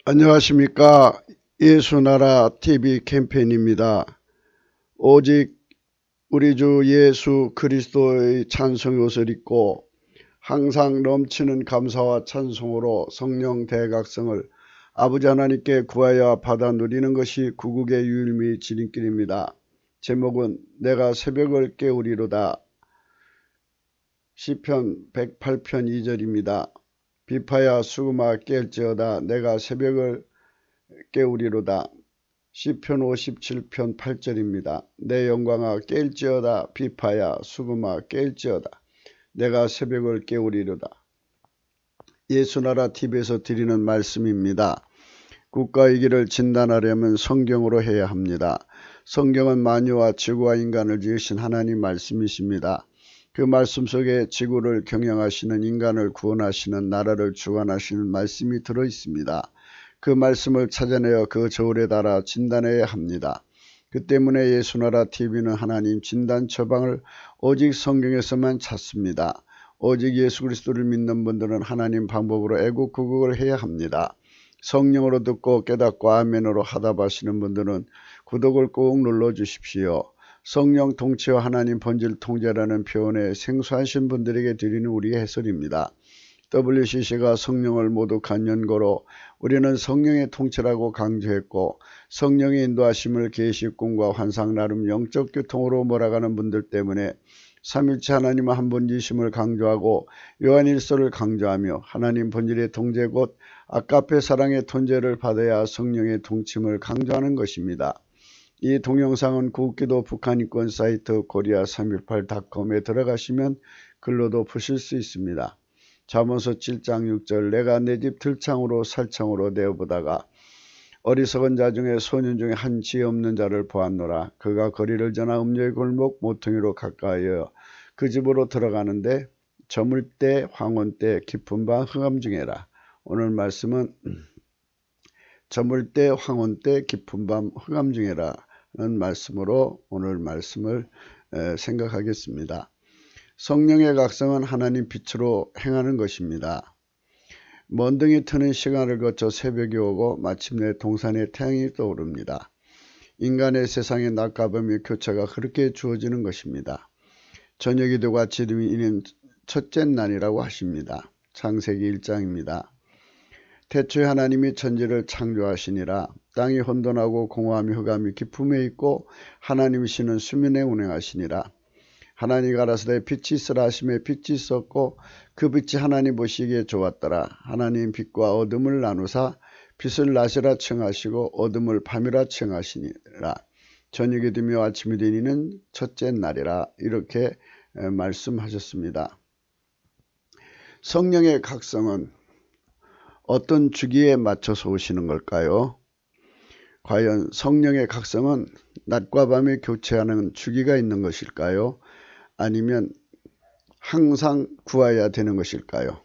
안녕하십니까. 예수나라 TV 캠페인입니다. 오직 우리 주 예수 그리스도의 찬송의 옷을 입고 항상 넘치는 감사와 찬송으로 성령 대각성을 아버지 하나님께 구하여 받아 누리는 것이 구국의 유일미 지름길입니다. 제목은 내가 새벽을 깨우리로다. 시편 108편 2절입니다. 비파야 수금아 깰지어다. 내가 새벽을 깨우리로다. 시편 57편 8절입니다. 내 영광아 깰지어다. 비파야 수금아 깰지어다. 내가 새벽을 깨우리로다. 예수나라 TV에서 드리는 말씀입니다. 국가의 길을 진단하려면 성경으로 해야 합니다. 성경은 만유와 지구와 인간을 지으신 하나님 말씀이십니다. 그 말씀 속에 지구를 경영하시는, 인간을 구원하시는, 나라를 주관하시는 말씀이 들어있습니다. 그 말씀을 찾아내어 그 저울에 달아 진단해야 합니다. 그 때문에 예수나라 TV는 하나님 진단 처방을 오직 성경에서만 찾습니다. 오직 예수 그리스도를 믿는 분들은 하나님 방법으로 애국구국을 해야 합니다. 성령으로 듣고 깨닫고 아멘으로 하답하시는 분들은 구독을 꼭 눌러주십시오. 성령 통치와 하나님 본질 통제라는 표현에 생소하신 분들에게 드리는 우리의 해설입니다. WCC가 성령을 모독한 연고로 우리는 성령의 통치라고 강조했고, 성령의 인도하심을 계시 꿈과 환상 나름 영적 교통으로 몰아가는 분들 때문에 삼일체 하나님 한 분이심을 강조하고 요한일서를 강조하며 하나님 본질의 통제 곧 아까페 사랑의 통제를 받아야 성령의 통침을 강조하는 것입니다. 이 동영상은 국기도 북한인권 사이트 korea318.com에 들어가시면 글로도 보실 수 있습니다. 잠언서 7장 6절 내가 내 집 들창으로 살창으로 내어보다가 어리석은 자 중에 소년 중에 한 지혜 없는 자를 보았노라. 그가 거리를 지나 음녀의 골목 모퉁이로 가까이어 그 집으로 들어가는데 저물 때 황혼 때 깊은 밤 흑암 중에라. 오늘 말씀은 저물 때 황혼 때 깊은 밤 흑암 중에라 는 말씀으로 오늘 말씀을 생각하겠습니다. 성령의 각성은 하나님 빛으로 행하는 것입니다. 먼등이 트는 시간을 거쳐 새벽이 오고 마침내 동산의 태양이 떠오릅니다. 인간의 세상의 낮과 밤의 교차가 그렇게 주어지는 것입니다. 저녁이 되고 아침이 이는 첫째 날이라고 하십니다. 창세기 1장입니다. 태초에 하나님이 천지를 창조하시니라. 땅이 혼돈하고 공허함이 흑암이 깊음에 있고 하나님이시는 수면에 운행하시니라. 하나님이 가라사대 빛이 있으라 하심에 빛이 있었고 그 빛이 하나님 보시기에 좋았더라. 하나님 빛과 어둠을 나누사 빛을 낮이라 칭하시고 어둠을 밤이라 칭하시니라. 저녁이 되며 아침이 되니는 첫째 날이라. 이렇게 말씀하셨습니다. 성령의 각성은 어떤 주기에 맞춰서 오시는 걸까요? 과연 성령의 각성은 낮과 밤에 교체하는 주기가 있는 것일까요? 아니면 항상 구해야 되는 것일까요?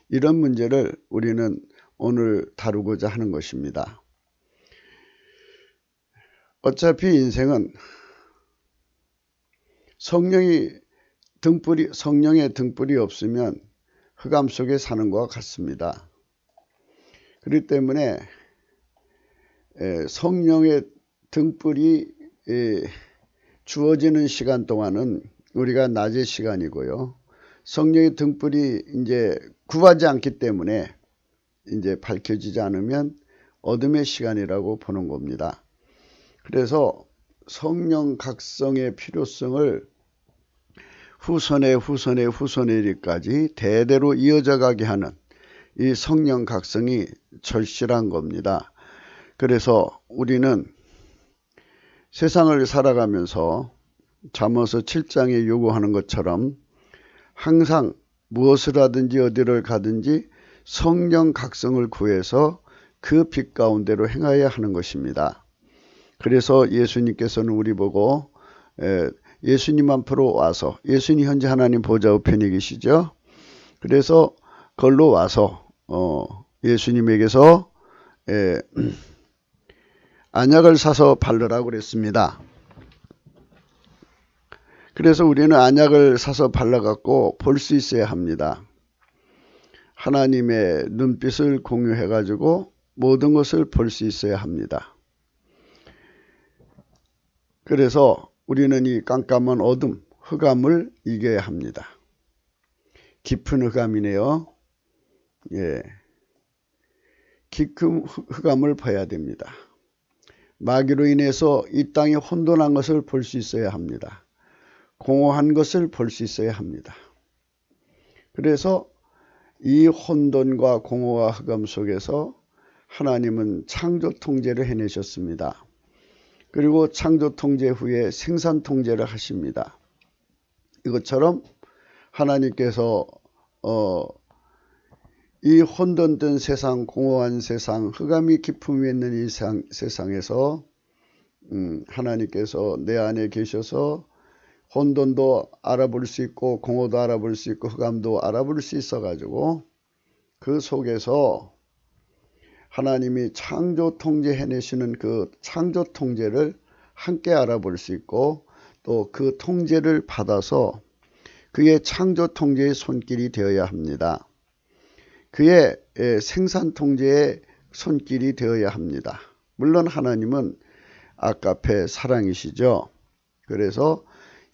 이런 문제를 우리는 오늘 다루고자 하는 것입니다. 어차피 인생은 성령의 등불이 없으면 흑암 속에 사는 것과 같습니다. 그렇기 때문에 성령의 등불이 주어지는 시간 동안은 우리가 낮의 시간이고요. 성령의 등불이 이제 구하지 않기 때문에 이제 밝혀지지 않으면 어둠의 시간이라고 보는 겁니다. 그래서 성령 각성의 필요성을 후손에 이르기까지 대대로 이어져 가게 하는 이 성령 각성이 절실한 겁니다. 그래서 우리는 세상을 살아가면서 잠언서 7장에 요구하는 것처럼 항상 무엇을 하든지 어디를 가든지 성령 각성을 구해서 그 빛 가운데로 행하여야 하는 것입니다. 그래서 예수님께서는 우리 보고 예수님 앞으로 와서, 예수님 현재 하나님 보좌 우편에 계시죠. 그래서 걸로 와서 예수님에게서 안약을 사서 바르라고 그랬습니다. 그래서 우리는 안약을 사서 발라갖고 볼 수 있어야 합니다. 하나님의 눈빛을 공유해가지고 모든 것을 볼 수 있어야 합니다. 그래서 우리는 이 깜깜한 어둠, 흑암을 이겨야 합니다. 깊은 흑암이네요. 예, 깊은 흑암을 봐야 됩니다. 마귀로 인해서 이 땅이 혼돈한 것을 볼 수 있어야 합니다. 공허한 것을 볼 수 있어야 합니다. 그래서 이 혼돈과 공허와 흑암 속에서 하나님은 창조 통제를 해내셨습니다. 그리고 창조 통제 후에 생산 통제를 하십니다. 이것처럼 하나님께서 이 혼돈된 세상, 공허한 세상, 흑암이 깊음이 있는 이 세상에서 하나님께서 내 안에 계셔서 혼돈도 알아볼 수 있고 공허도 알아볼 수 있고 흑암도 알아볼 수 있어 가지고 그 속에서 하나님이 창조 통제 해내시는 그 창조 통제를 함께 알아볼 수 있고 또 그 통제를 받아서 그의 창조 통제의 손길이 되어야 합니다. 그의 생산 통제의 손길이 되어야 합니다. 물론 하나님은 아까페 사랑이시죠. 그래서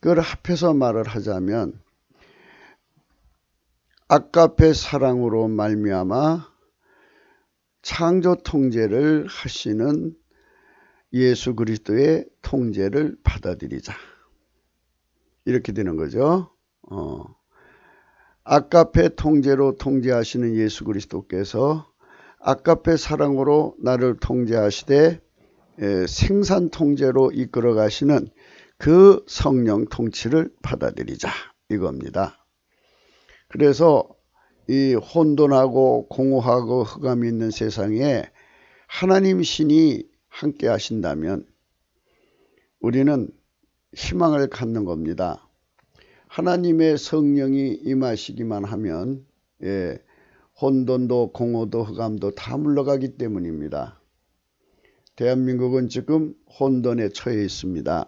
그걸 합해서 말을 하자면 아까페 사랑으로 말미암아 창조 통제를 하시는 예수 그리스도의 통제를 받아들이자. 이렇게 되는 거죠. 아까페 통제로 통제하시는 예수 그리스도께서 아까페 사랑으로 나를 통제하시되 생산 통제로 이끌어 가시는 그 성령 통치를 받아들이자 이겁니다. 그래서 이 혼돈하고 공허하고 흑암이 있는 세상에 하나님 신이 함께 하신다면 우리는 희망을 갖는 겁니다. 하나님의 성령이 임하시기만 하면 혼돈도 공허도 흑암도 다 물러가기 때문입니다. 대한민국은 지금 혼돈에 처해 있습니다.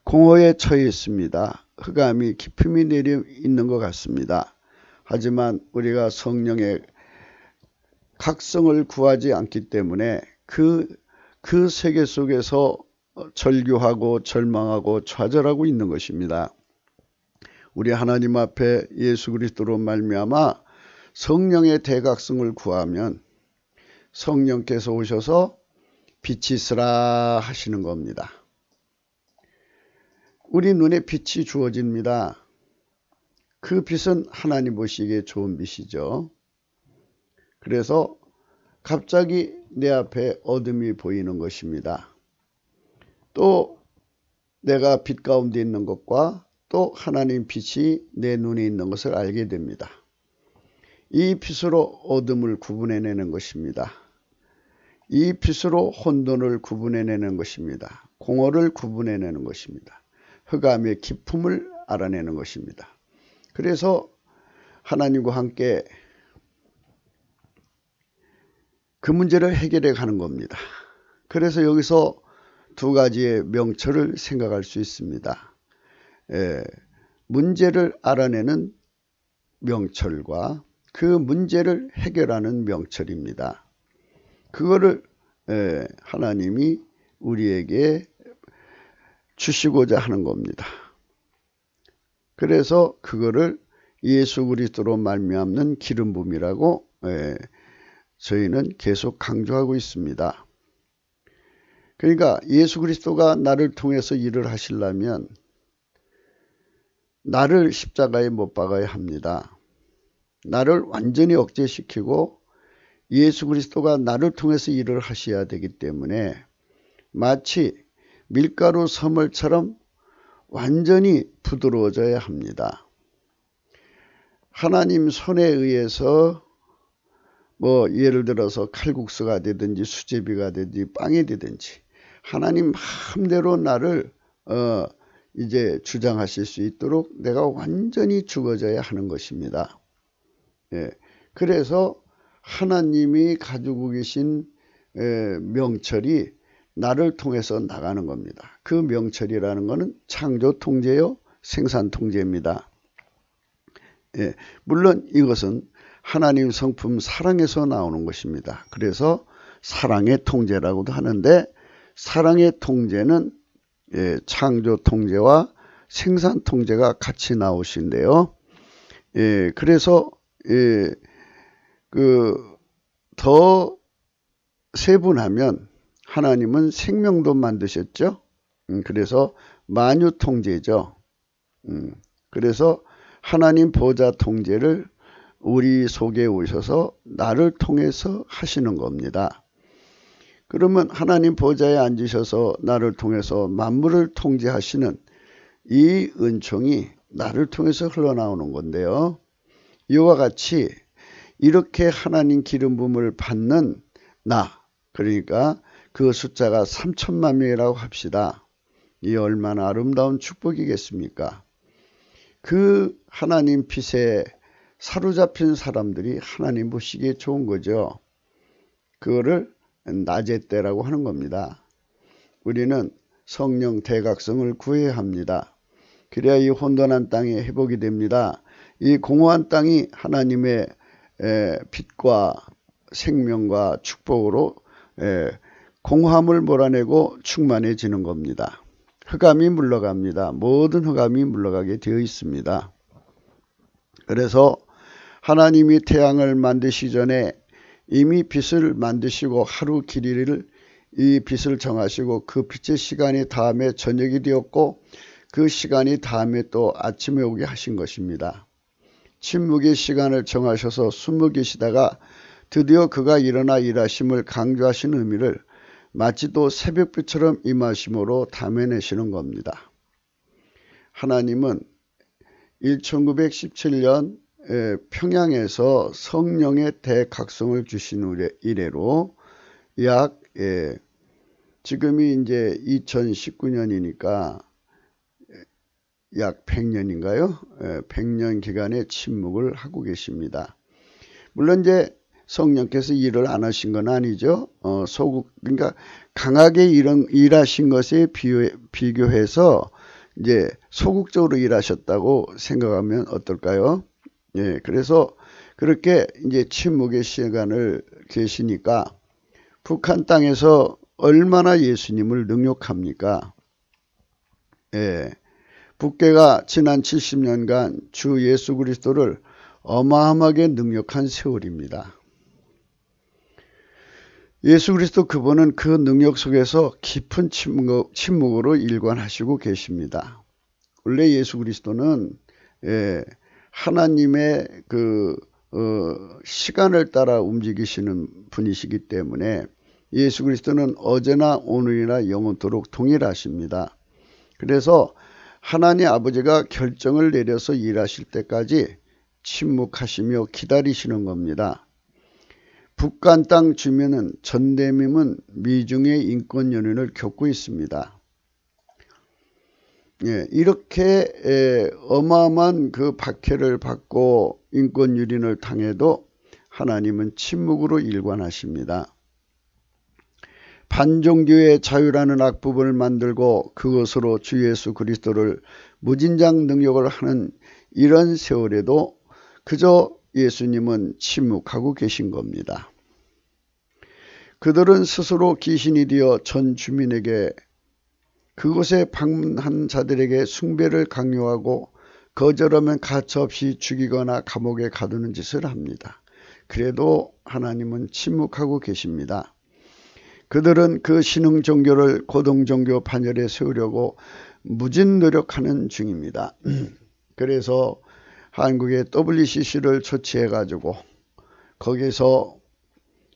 공허에 처해 있습니다. 흑암이 깊음이 내려 있는 것 같습니다. 하지만 우리가 성령의 각성을 구하지 않기 때문에 그 세계 속에서 절규하고 절망하고 좌절하고 있는 것입니다. 우리 하나님 앞에 예수 그리스도로 말미암아 성령의 대각성을 구하면 성령께서 오셔서 빛이 있으라 하시는 겁니다. 우리 눈에 빛이 주어집니다. 그 빛은 하나님 보시기에 좋은 빛이죠. 그래서 갑자기 내 앞에 어둠이 보이는 것입니다. 또 내가 빛 가운데 있는 것과 또 하나님 빛이 내 눈에 있는 것을 알게 됩니다. 이 빛으로 어둠을 구분해내는 것입니다. 이 빛으로 혼돈을 구분해내는 것입니다. 공허를 구분해내는 것입니다. 흑암의 깊음을 알아내는 것입니다. 그래서 하나님과 함께 그 문제를 해결해 가는 겁니다. 그래서 여기서 두 가지의 명철을 생각할 수 있습니다. 문제를 알아내는 명철과 그 문제를 해결하는 명철입니다. 그거를 하나님이 우리에게 주시고자 하는 겁니다. 그래서 그거를 예수 그리스도로 말미암는 기름 부음이라고 저희는 계속 강조하고 있습니다. 그러니까 예수 그리스도가 나를 통해서 일을 하시려면 나를 십자가에 못 박아야 합니다. 나를 완전히 억제시키고 예수 그리스도가 나를 통해서 일을 하셔야 되기 때문에 마치 밀가루 선물처럼 완전히 부드러워져야 합니다. 하나님 손에 의해서 예를 들어서 칼국수가 되든지 수제비가 되든지 빵이 되든지 하나님 마음대로 나를 이제 주장하실 수 있도록 내가 완전히 죽어져야 하는 것입니다. 그래서 하나님이 가지고 계신 명철이 나를 통해서 나가는 겁니다. 그 명철이라는 것은 창조 통제요, 생산 통제입니다. 물론 이것은 하나님 성품 사랑에서 나오는 것입니다. 그래서 사랑의 통제라고도 하는데, 사랑의 통제는 창조 통제와 생산 통제가 같이 나오신데요. 그래서 더 세분하면 하나님은 생명도 만드셨죠. 그래서 만유 통제죠. 그래서 하나님 보좌 통제를 우리 속에 오셔서 나를 통해서 하시는 겁니다. 그러면 하나님 보좌에 앉으셔서 나를 통해서 만물을 통제하시는 이 은총이 나를 통해서 흘러나오는 건데요. 이와 같이 이렇게 하나님 기름 부음을 받는 나, 그러니까 그 숫자가 3천만 명이라고 합시다. 이 얼마나 아름다운 축복이겠습니까? 그 하나님 빛에 사로잡힌 사람들이 하나님 보시기에 좋은 거죠. 그거를 낮의 때라고 하는 겁니다. 우리는 성령 대각성을 구해야 합니다. 그래야 이 혼돈한 땅이 회복이 됩니다. 이 공허한 땅이 하나님의 빛과 생명과 축복으로 공허함을 몰아내고 충만해지는 겁니다. 흑암이 물러갑니다. 모든 흑암이 물러가게 되어 있습니다. 그래서 하나님이 태양을 만드시기 전에 이미 빛을 만드시고 하루 길이를 이 빛을 정하시고 그 빛의 시간이 다음에 저녁이 되었고 그 시간이 다음에 또 아침에 오게 하신 것입니다. 침묵의 시간을 정하셔서 숨어 계시다가 드디어 그가 일어나 일하심을 강조하신 의미를 마치 또 새벽빛처럼 임하심으로 담아내시는 겁니다. 하나님은 1917년 평양에서 성령의 대각성을 주신 이래로 약 지금이 이제 2019년이니까 약 100년인가요? 100년 기간의 침묵을 하고 계십니다. 물론 이제 성령께서 일을 안 하신 건 아니죠. 그러니까 강하게 일하신 것에 비교해서 이제 소극적으로 일하셨다고 생각하면 어떨까요? 그래서 그렇게 이제 침묵의 시간을 계시니까 북한 땅에서 얼마나 예수님을 능욕합니까? 북괴가 지난 70년간 주 예수 그리스도를 어마어마하게 능욕한 세월입니다. 예수 그리스도 그분은 그 능력 속에서 깊은 침묵으로 일관하시고 계십니다. 원래 예수 그리스도는 하나님의 시간을 따라 움직이시는 분이시기 때문에 예수 그리스도는 어제나 오늘이나 영원토록 동일하십니다. 그래서 하나님 아버지가 결정을 내려서 일하실 때까지 침묵하시며 기다리시는 겁니다. 북한 땅 주민은 전대미문 미중의 인권 연연을 겪고 있습니다. 이렇게 어마어마한 그 박해를 받고 인권 유린을 당해도 하나님은 침묵으로 일관하십니다. 반종교의 자유라는 악법을 만들고 그것으로 주 예수 그리스도를 무진장 능력을 하는 이런 세월에도 그저 예수님은 침묵하고 계신 겁니다. 그들은 스스로 귀신이 되어 전 주민에게 그곳에 방문한 자들에게 숭배를 강요하고 거절하면 가차없이 죽이거나 감옥에 가두는 짓을 합니다. 그래도 하나님은 침묵하고 계십니다. 그들은 그 신흥 종교를 고등 종교 반열에 세우려고 무진 노력하는 중입니다. 그래서 한국의 WCC를 조치해 가지고 거기서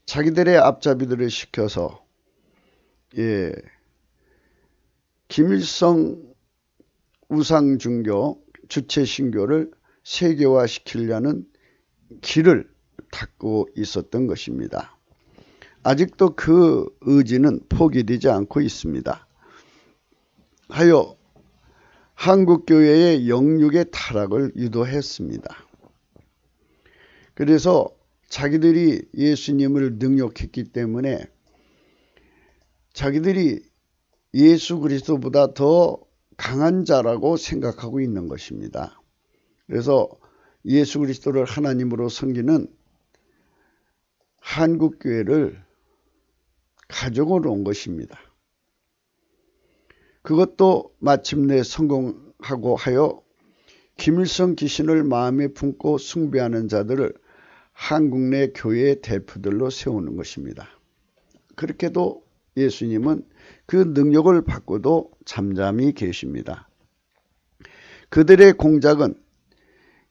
자기들의 앞잡이들을 시켜서 김일성 우상중교 주체 신교를 세계화시키려는 길을 닫고 있었던 것입니다. 아직도 그 의지는 포기되지 않고 있습니다. 하여 한국교회의 영육의 타락을 유도했습니다. 그래서 자기들이 예수님을 능욕했기 때문에 자기들이 예수 그리스도보다 더 강한 자라고 생각하고 있는 것입니다. 그래서 예수 그리스도를 하나님으로 섬기는 한국교회를 가족으로 온 것입니다. 그것도 마침내 성공하고 하여 김일성 귀신을 마음에 품고 숭배하는 자들을 한국 내 교회의 대표들로 세우는 것입니다. 그렇게도 예수님은 그 능력을 받고도 잠잠히 계십니다. 그들의 공작은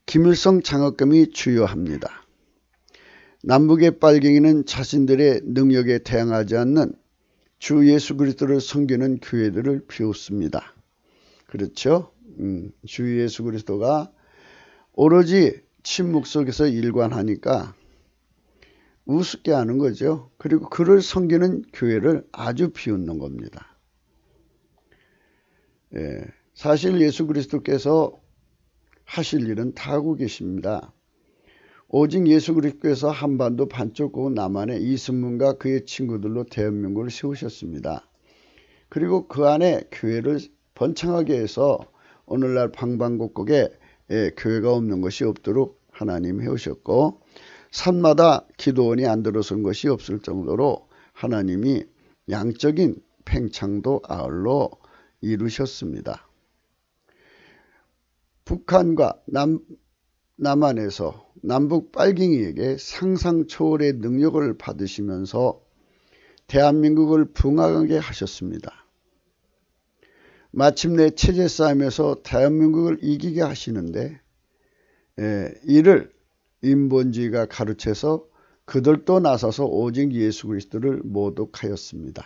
김일성 장학금이 주요합니다. 남북의 빨갱이는 자신들의 능력에 대항하지 않는 주 예수 그리스도를 섬기는 교회들을 비웃습니다. 그렇죠? 주 예수 그리스도가 오로지 침묵 속에서 일관하니까 우습게 하는 거죠. 그리고 그를 섬기는 교회를 아주 비웃는 겁니다. 사실 예수 그리스도께서 하실 일은 다 하고 계십니다. 오직 예수 그리스도께서 한반도 반쪽고 남한에 이승문과 그의 친구들로 대한민국을 세우셨습니다. 그리고 그 안에 교회를 번창하게 해서 오늘날 방방곡곡에 교회가 없는 것이 없도록 하나님이 해오셨고 산마다 기도원이 안 들어선 것이 없을 정도로 하나님이 양적인 팽창도 아울러 이루셨습니다. 북한과 남한에서 남북 빨갱이에게 상상 초월의 능력을 받으시면서 대한민국을 붕하게 하셨습니다. 마침내 체제 싸움에서 대한민국을 이기게 하시는데 이를 인본주의가 가르쳐서 그들도 나서서 오직 예수 그리스도를 모독하였습니다.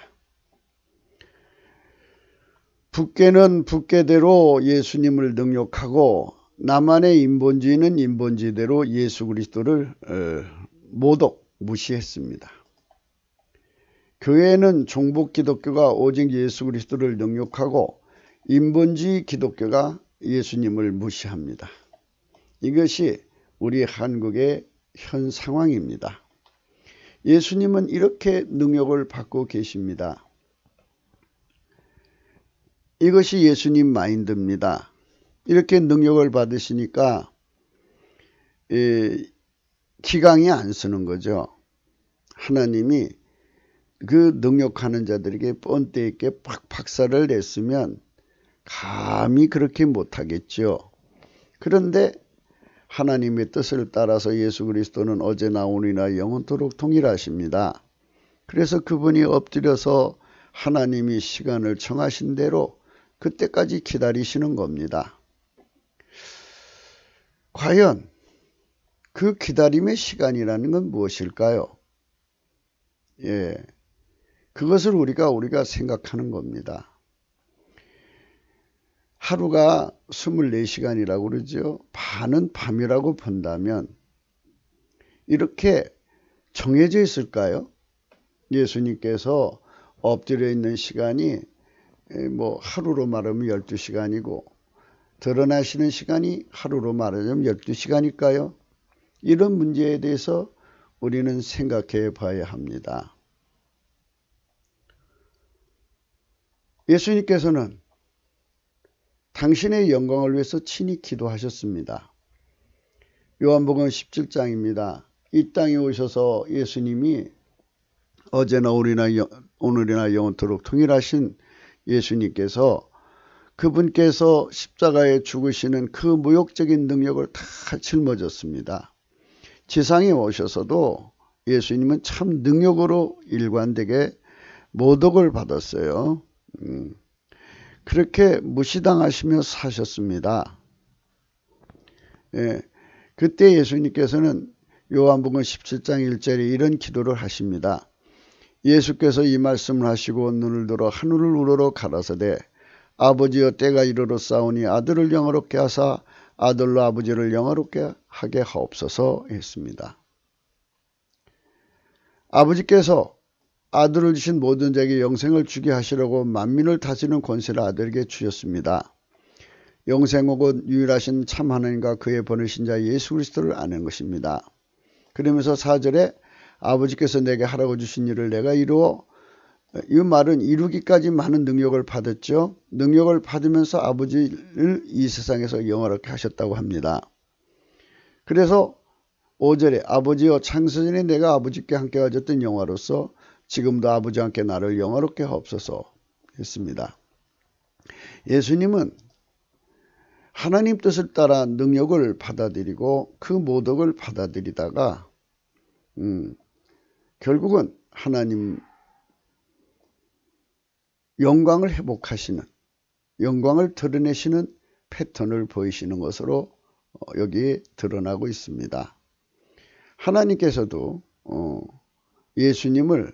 북계는 북계대로 예수님을 능욕하고 남한의 인본주의는 인본주의대로 예수 그리스도를 모독 무시했습니다. 교회는 종북 기독교가 오직 예수 그리스도를 능욕하고 인본주의 기독교가 예수님을 무시합니다. 이것이 우리 한국의 현 상황입니다. 예수님은 이렇게 능욕을 받고 계십니다. 이것이 예수님 마인드입니다. 이렇게 능력을 받으시니까 기강이 안 쓰는 거죠. 하나님이 그 능력하는 자들에게 뻔때 있게 박살을 냈으면 감히 그렇게 못하겠죠. 그런데 하나님의 뜻을 따라서 예수 그리스도는 어제나 오늘이나 영원토록 동일하십니다. 그래서 그분이 엎드려서 하나님이 시간을 정하신 대로 그때까지 기다리시는 겁니다. 과연 그 기다림의 시간이라는 건 무엇일까요? 그것을 우리가 생각하는 겁니다. 하루가 24시간이라고 그러죠. 반은 밤이라고 본다면 이렇게 정해져 있을까요? 예수님께서 엎드려 있는 시간이 하루로 말하면 12시간이고 드러나시는 시간이 하루로 말하자면 12시간일까요? 이런 문제에 대해서 우리는 생각해 봐야 합니다. 예수님께서는 당신의 영광을 위해서 친히 기도하셨습니다. 요한복음 17장입니다. 이 땅에 오셔서 예수님이 어제나 오늘이나 영원토록 통일하신 예수님께서 그분께서 십자가에 죽으시는 그 모욕적인 능력을 다 짊어졌습니다. 지상에 오셔서도 예수님은 참 능력으로 일관되게 모독을 받았어요. 그렇게 무시당하시며 사셨습니다. 그때 예수님께서는 요한복음 17장 1절에 이런 기도를 하십니다. 예수께서 이 말씀을 하시고 눈을 들어 하늘을 우러러 가라사대 아버지여 때가 이르렀사오니 아들을 영화롭게 하사 아들로 아버지를 영화롭게 하게 하옵소서 했습니다. 아버지께서 아들을 주신 모든 자에게 영생을 주게 하시려고 만민을 다스리는 권세를 아들에게 주셨습니다. 영생 혹은 유일하신 참 하나님과 그의 보내신 자 예수 그리스도를 아는 것입니다. 그러면서 4절에 아버지께서 내게 하라고 주신 일을 내가 이루어 이 말은 이루기까지 많은 능력을 받았죠. 능력을 받으면서 아버지를 이 세상에서 영화롭게 하셨다고 합니다. 그래서 5절에 아버지여 창세전에 내가 아버지께 함께 가졌던 영화로서 지금도 아버지와 함께 나를 영화롭게 하옵소서 했습니다. 예수님은 하나님 뜻을 따라 능력을 받아들이고 그 모독을 받아들이다가 결국은 하나님 영광을 회복하시는, 영광을 드러내시는 패턴을 보이시는 것으로 여기 드러나고 있습니다. 하나님께서도 예수님을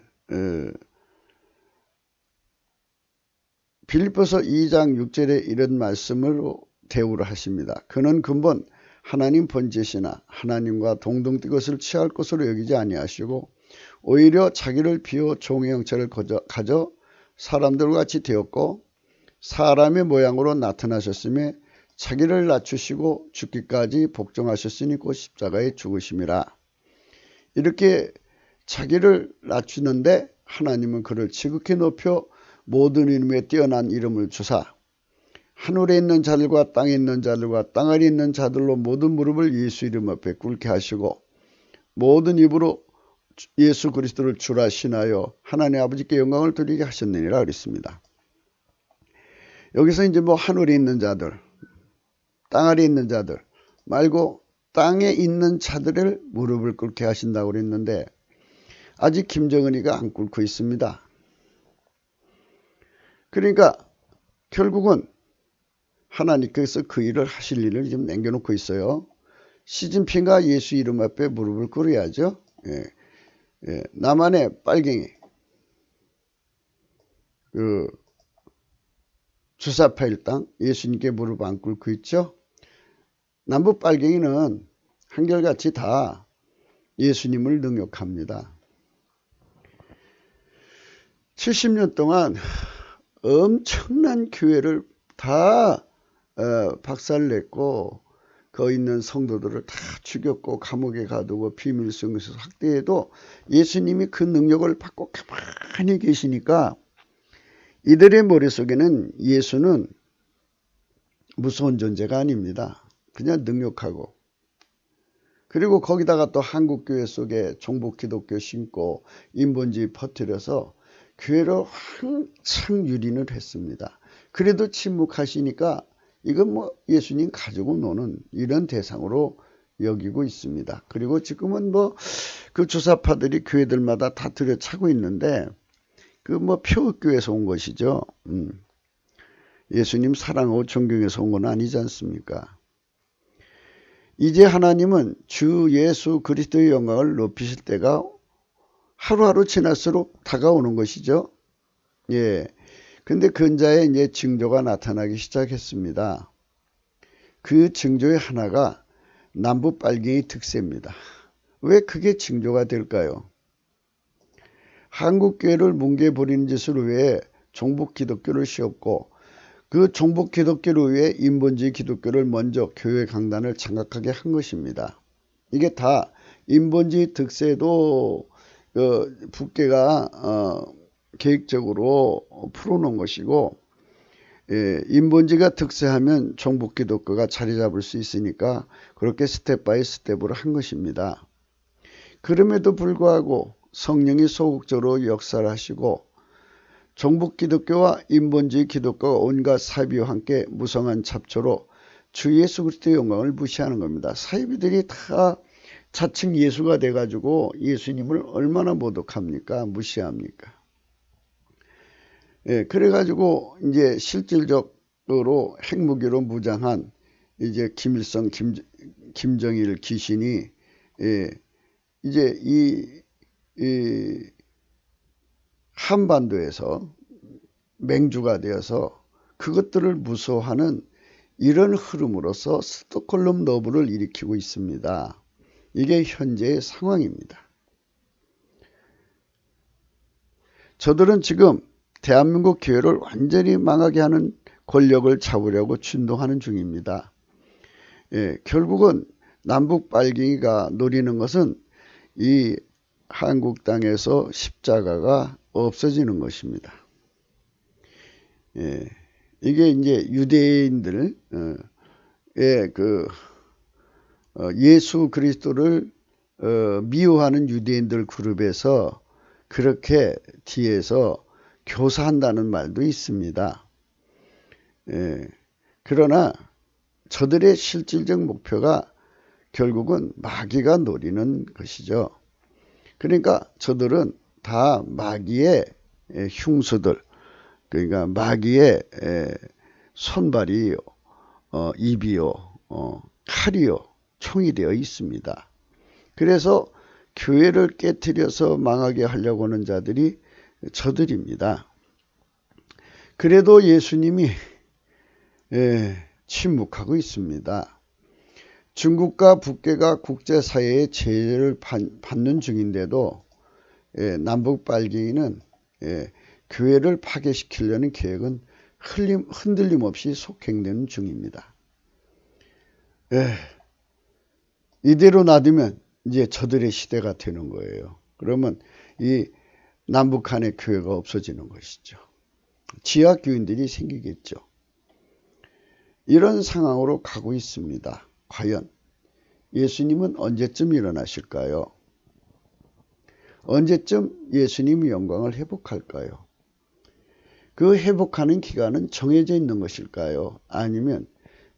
빌립보서 2장 6절에 이런 말씀으로 대우를 하십니다. 그는 근본 하나님 본체시나 하나님과 동등된 것을 취할 것으로 여기지 아니하시고 오히려 자기를 비워 종의 형체를 가져 사람들과 같이 되었고 사람의 모양으로 나타나셨으며 자기를 낮추시고 죽기까지 복종하셨으니 곧 십자가에 죽으심이라. 이렇게 자기를 낮추는데 하나님은 그를 지극히 높여 모든 이름에 뛰어난 이름을 주사 하늘에 있는 자들과 땅에 있는 자들과 땅 아래 있는 자들로 모든 무릎을 예수 이름 앞에 꿇게 하시고 모든 입으로 예수 그리스도를 주라 신하여 하나님 아버지께 영광을 돌리게 하셨느니라 그랬습니다. 여기서 이제 뭐 하늘에 있는 자들, 땅 아래 있는 자들 말고 땅에 있는 자들을 무릎을 꿇게 하신다고 그랬는데 아직 김정은이가 안 꿇고 있습니다. 그러니까 결국은 하나님께서 그 일을 하실 일을 지금 남겨놓고 있어요. 시진핑가 예수 이름 앞에 무릎을 꿇어야죠. 남한의 빨갱이 그 주사파 일당 예수님께 무릎 안 꿇고 있죠. 남부 빨갱이는 한결같이 다 예수님을 능욕합니다. 70년 동안 엄청난 교회를 다 박살냈고 거기 있는 성도들을 다 죽였고 감옥에 가두고 비밀성에서 학대해도 예수님이 그 능력을 받고 가만히 계시니까 이들의 머릿속에는 예수는 무서운 존재가 아닙니다. 그냥 능력하고 그리고 거기다가 또 한국교회 속에 종북기독교 신고 인본주의 퍼뜨려서 교회를 한창 유린을 했습니다. 그래도 침묵하시니까 이건 뭐 예수님 가지고 노는 이런 대상으로 여기고 있습니다. 그리고 지금은 뭐 그 주사파들이 교회들마다 다 들여차고 있는데 그 뭐 표교에서 온 것이죠. 예수님 사랑하고 존경해서 온 건 아니지 않습니까? 이제 하나님은 주 예수 그리스도의 영광을 높이실 때가 하루하루 지날수록 다가오는 것이죠. 예. 근데 근자에 이제 징조가 나타나기 시작했습니다. 그 징조의 하나가 남부 빨갱이 득세입니다. 왜 그게 징조가 될까요? 한국교회를 뭉개버리는 짓을 위해 종북 기독교를 씌웠고 그 종북 기독교를 위해 인본주의 기독교를 먼저 교회 강단을 장악하게 한 것입니다. 이게 다 인본주의 득세도 북계가 계획적으로 풀어놓은 것이고 인본주의가 득세하면 종북 기독교가 자리 잡을 수 있으니까 그렇게 스텝 바이 스텝으로 한 것입니다. 그럼에도 불구하고 성령이 소극적으로 역사를 하시고 종북 기독교와 인본주의 기독교가 온갖 사비와 함께 무성한 잡초로 주 예수 그리스도의 영광을 무시하는 겁니다. 사이비들이 다 자칭 예수가 돼가지고 예수님을 얼마나 모독합니까? 무시합니까? 예, 그래가지고 이제 실질적으로 핵무기로 무장한 이제 김일성, 김정일 귀신이 이제 이 한반도에서 맹주가 되어서 그것들을 무서워하는 이런 흐름으로서 스톡홀름 러브를 일으키고 있습니다. 이게 현재의 상황입니다. 저들은 지금 대한민국 교회를 완전히 망하게 하는 권력을 잡으려고 준동하는 중입니다. 결국은 남북 빨갱이가 노리는 것은 이 한국 땅에서 십자가가 없어지는 것입니다. 이게 이제 유대인들의 예수 그리스도를 미워하는 유대인들 그룹에서 그렇게 뒤에서 교사한다는 말도 있습니다. 그러나 저들의 실질적 목표가 결국은 마귀가 노리는 것이죠. 그러니까 저들은 다 마귀의 흉수들, 그러니까 마귀의 손발이요, 입이요, 칼이요, 총이 되어 있습니다. 그래서 교회를 깨트려서 망하게 하려고 하는 자들이 저들입니다. 그래도 예수님이 침묵하고 있습니다. 중국과 북괴가 국제사회의 제재를 받는 중인데도 남북 빨갱이는 교회를 파괴시키려는 계획은 흔들림 없이 속행되는 중입니다. 이대로 놔두면 이제 저들의 시대가 되는 거예요. 그러면 이 남북한의 교회가 없어지는 것이죠. 지하교인들이 생기겠죠. 이런 상황으로 가고 있습니다. 과연 예수님은 언제쯤 일어나실까요? 언제쯤 예수님의 영광을 회복할까요? 그 회복하는 기간은 정해져 있는 것일까요? 아니면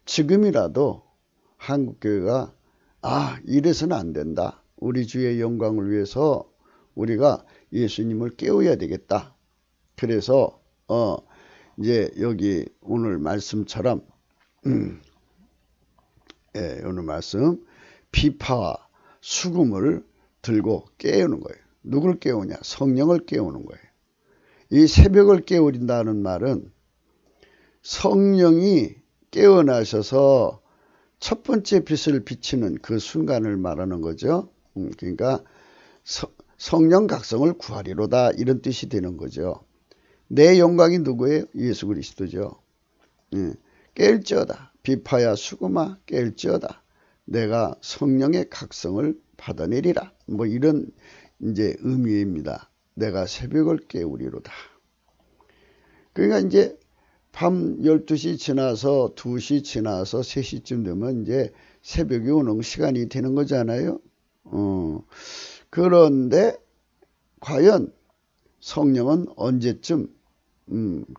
지금이라도 한국교회가 이래서는 안 된다. 우리 주의 영광을 위해서 우리가 예수님을 깨워야 되겠다. 그래서 이제 여기 오늘 말씀처럼 오늘 말씀 비파와 수금을 들고 깨우는 거예요. 누굴 깨우냐? 성령을 깨우는 거예요. 이 새벽을 깨우린다는 말은 성령이 깨어나셔서 첫 번째 빛을 비치는 그 순간을 말하는 거죠. 그러니까 성령 각성을 구하리로다 이런 뜻이 되는 거죠. 내 영광이 누구예요? 예수 그리스도죠. 깰지어다. 비파야 수금아 깰지어다. 내가 성령의 각성을 받아내리라. 뭐 이런 이제 의미입니다. 내가 새벽을 깨우리로다. 그러니까 이제 밤 12시 지나서 2시 지나서 3시쯤 되면 이제 새벽이 오는 시간이 되는 거잖아요. 그런데 과연 성령은 언제쯤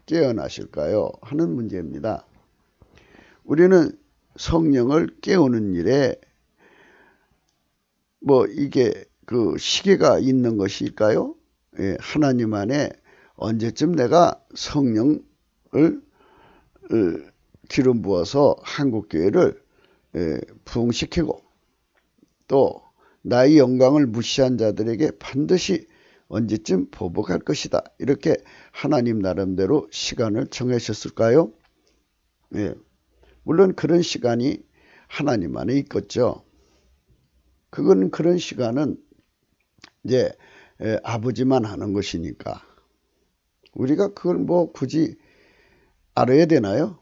깨어나실까요? 하는 문제입니다. 우리는 성령을 깨우는 일에 뭐 이게 그 시계가 있는 것일까요? 하나님 안에 언제쯤 내가 성령을 기름 부어서 한국교회를 부흥시키고 또 나의 영광을 무시한 자들에게 반드시 언제쯤 보복할 것이다. 이렇게 하나님 나름대로 시간을 정하셨을까요? 물론 그런 시간이 하나님 안에 있겠죠. 그런 시간은 이제 아버지만 하는 것이니까 우리가 그걸 뭐 굳이 알아야 되나요?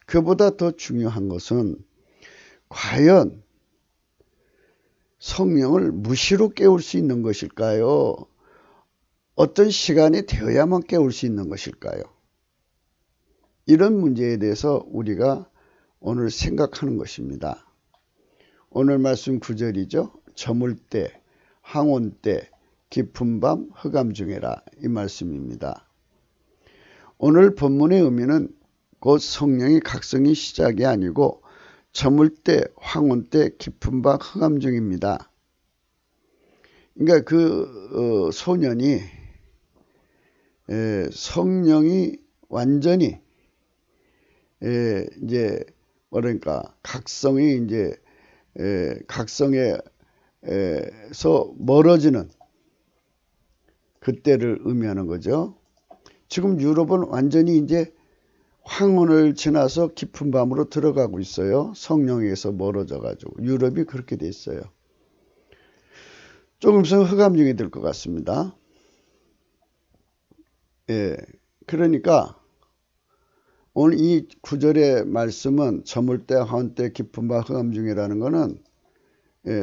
그보다 더 중요한 것은 과연 성령을 무시로 깨울 수 있는 것일까요? 어떤 시간이 되어야만 깨울 수 있는 것일까요? 이런 문제에 대해서 우리가 오늘 생각하는 것입니다. 오늘 말씀 9절이죠. 저물 때, 황혼 때, 깊은 밤 흑암 중에라 이 말씀입니다. 오늘 본문의 의미는 곧 성령의 각성이 시작이 아니고 저물 때, 황혼 때, 깊은 밤 흑암 중입니다. 그러니까 그 소년이 성령이 완전히 이제 그러니까 각성이 이제 각성에서 멀어지는 그때를 의미하는 거죠. 지금 유럽은 완전히 이제 황혼을 지나서 깊은 밤으로 들어가고 있어요. 성령에서 멀어져 가지고 유럽이 그렇게 돼 있어요. 조금 있으면 흑암 중에 될 것 같습니다. 그러니까 오늘 이 9절의 말씀은 저물 때, 황혼 때, 깊은 밤 흑암 중이라는 것은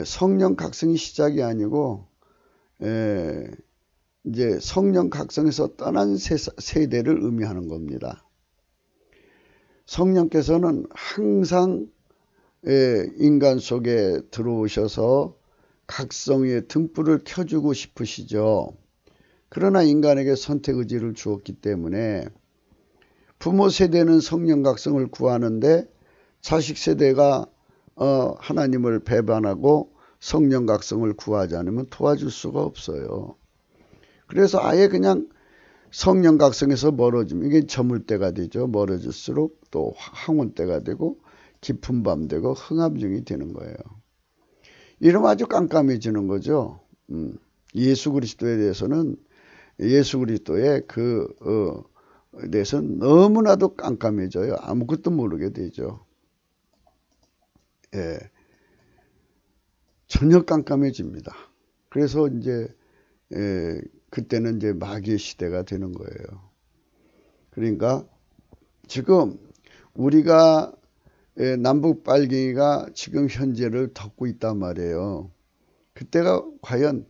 성령 각성이 시작이 아니고 이제 성령 각성에서 떠난 세대를 의미하는 겁니다. 성령께서는 항상 인간 속에 들어오셔서 각성의 등불을 켜주고 싶으시죠. 그러나 인간에게 선택 의지를 주었기 때문에 부모 세대는 성령 각성을 구하는데 자식 세대가 하나님을 배반하고 성령 각성을 구하지 않으면 도와줄 수가 없어요. 그래서 아예 그냥 성령 각성에서 멀어지면 이게 저물 때가 되죠. 멀어질수록 또 황혼 때가 되고 깊은 밤 되고 흥암증이 되는 거예요. 이러면 아주 깜깜해지는 거죠. 예수 그리스도에 대해서는 예수 그리스도의 대해서는 너무나도 깜깜해져요. 아무것도 모르게 되죠. 예, 전혀 깜깜해집니다. 그래서 이제 그때는 이제 마귀의 시대가 되는 거예요. 그러니까 지금 우리가 남북 빨갱이가 지금 현재를 덮고 있단 말이에요. 그때가 과연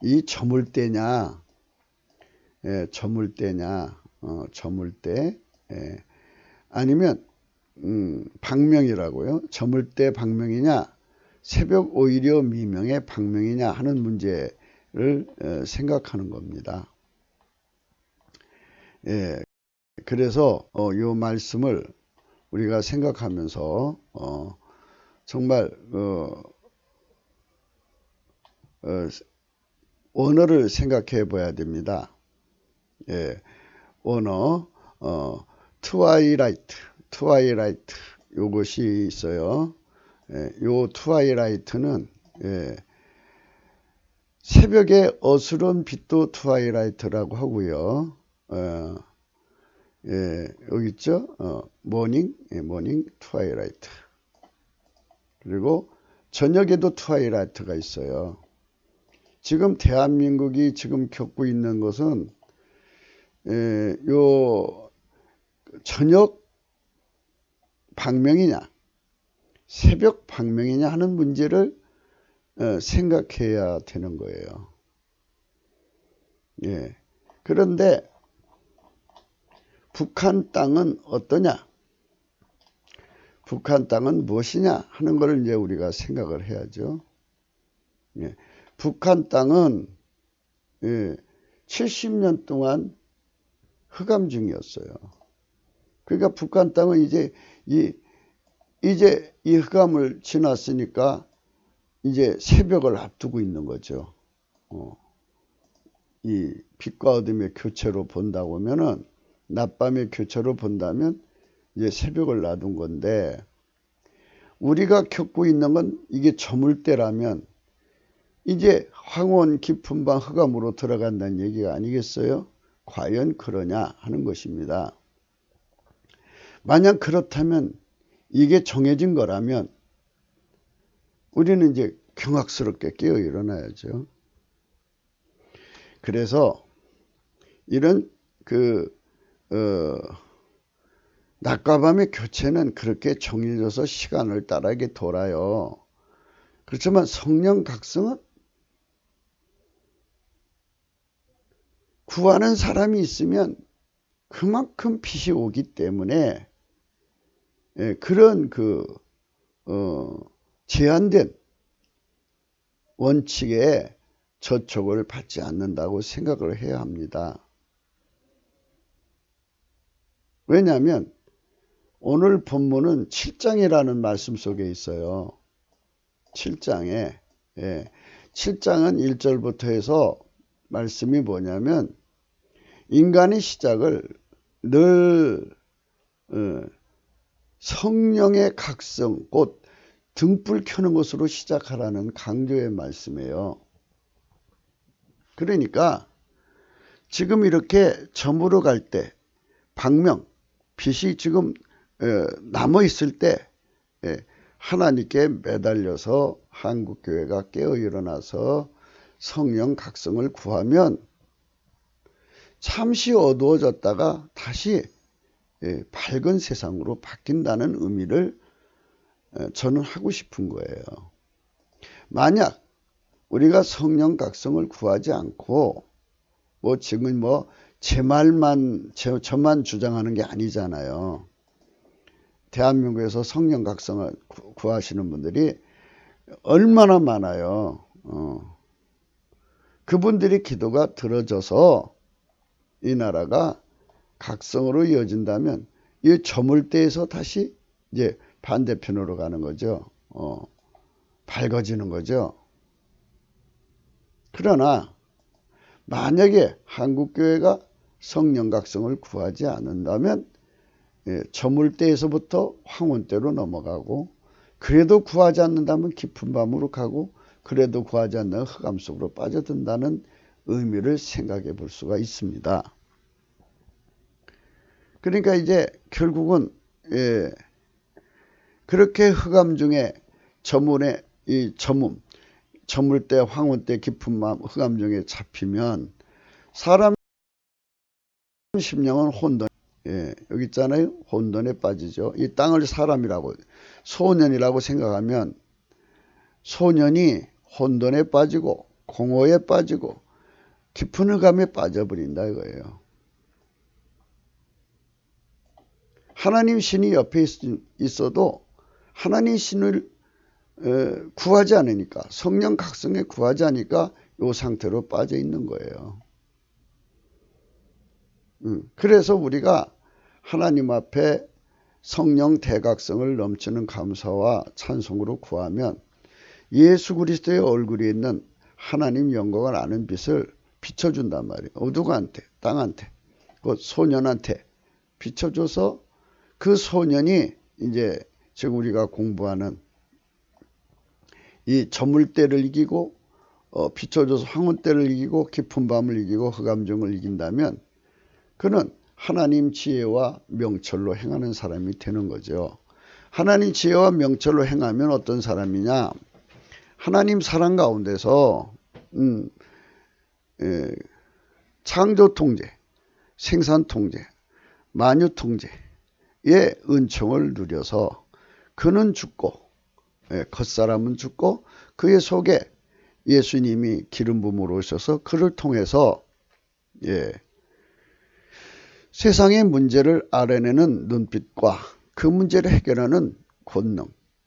이 저물 때냐, 저물 때냐, 저물 때, 아니면 방명이라고요. 저물 때 방명이냐, 새벽 오히려 미명의 방명이냐 하는 문제를 생각하는 겁니다. 그래서 이 말씀을 우리가 생각하면서 정말 언어를 생각해 봐야 됩니다. 언어 트와이라이트 요것이 있어요. 요 트와이라이트는 새벽에 어스런 빛도 트와이라이트라고 하고요. 여기 있죠. 모닝 트와이라이트. 그리고 저녁에도 트와이라이트가 있어요. 지금 대한민국이 지금 겪고 있는 것은 요 저녁 방명이냐 새벽 방명이냐 하는 문제를 생각해야 되는 거예요. 그런데 북한 땅은 어떠냐? 북한 땅은 무엇이냐 하는 것을 이제 우리가 생각을 해야죠. 북한 땅은 70년 동안 흑암 중이었어요. 그러니까 북한 땅은 이제 이 흑암을 지났으니까 이제 새벽을 앞두고 있는 거죠. 이 빛과 어둠의 교체로 본다고 하면은 낮밤의 교체로 본다면 이제 새벽을 놔둔 건데 우리가 겪고 있는 건 이게 저물 때라면 이제 황혼 깊은 밤 흑암으로 들어간다는 얘기가 아니겠어요? 과연 그러냐 하는 것입니다. 만약 그렇다면 이게 정해진 거라면 우리는 이제 경악스럽게 깨어 일어나야죠. 그래서 이런 낮과 밤의 교체는 그렇게 정해져서 시간을 따라 이게 돌아요. 그렇지만 성령 각성은 구하는 사람이 있으면 그만큼 빛이 오기 때문에 그런 제한된 원칙에 저촉을 받지 않는다고 생각을 해야 합니다. 왜냐하면 오늘 본문은 7장이라는 말씀 속에 있어요. 7장에 7장은 1절부터 해서 말씀이 뭐냐면 인간의 시작을 늘 성령의 각성, 곧 등불 켜는 것으로 시작하라는 강조의 말씀이에요. 그러니까 지금 이렇게 저물어 갈 때 방명, 빛이 지금 남아 있을 때 하나님께 매달려서 한국교회가 깨어 일어나서 성령 각성을 구하면 잠시 어두워졌다가 다시 밝은 세상으로 바뀐다는 의미를 저는 하고 싶은 거예요. 만약 우리가 성령 각성을 구하지 않고 지금 저만 주장하는 게 아니잖아요. 대한민국에서 성령 각성을 구하시는 분들이 얼마나 많아요. 그분들의 기도가 들어져서 이 나라가 각성으로 이어진다면 이 저물대에서 다시 이제 반대편으로 가는 거죠. 밝아지는 거죠. 그러나 만약에 한국교회가 성령 각성을 구하지 않는다면 저물대에서부터 황혼대로 넘어가고, 그래도 구하지 않는다면 깊은 밤으로 가고, 그래도 구하지 않는 흑암 속으로 빠져든다는 의미를 생각해 볼 수가 있습니다. 그러니까 이제 결국은 그렇게 흑암 중에 저물의 이 저물대 황혼대 깊은 밤 흑암 중에 잡히면 사람 심령은 혼돈, 여기 있잖아요. 혼돈에 빠지죠. 이 땅을 사람이라고, 소년이라고 생각하면 소년이 혼돈에 빠지고 공허에 빠지고 깊은 흑암에 빠져버린다 이거예요. 하나님 신이 옆에 있어도 하나님 신을 구하지 않으니까, 성령 각성에 구하지 않으니까 이 상태로 빠져 있는 거예요. 그래서 우리가 하나님 앞에 성령 대각성을 넘치는 감사와 찬송으로 구하면 예수 그리스도의 얼굴이 있는 하나님 영광을 아는 빛을 비춰준단 말이에요. 누구한테? 땅한테, 그 소년한테 비춰줘서 그 소년이 이제 지금 우리가 공부하는 이 저물대를 이기고 비춰줘서 황혼대를 이기고 깊은 밤을 이기고 흑암중을 이긴다면 그는 하나님 지혜와 명철로 행하는 사람이 되는 거죠. 하나님 지혜와 명철로 행하면 어떤 사람이냐? 하나님 사랑 가운데서 창조 통제, 생산 통제, 만유 통제의 은총을 누려서 그는 죽고 겉사람은 죽고 그의 속에 예수님이 기름 부음으로 오셔서 그를 통해서 세상의 문제를 알아내는 눈빛과 그 문제를 해결하는 권능,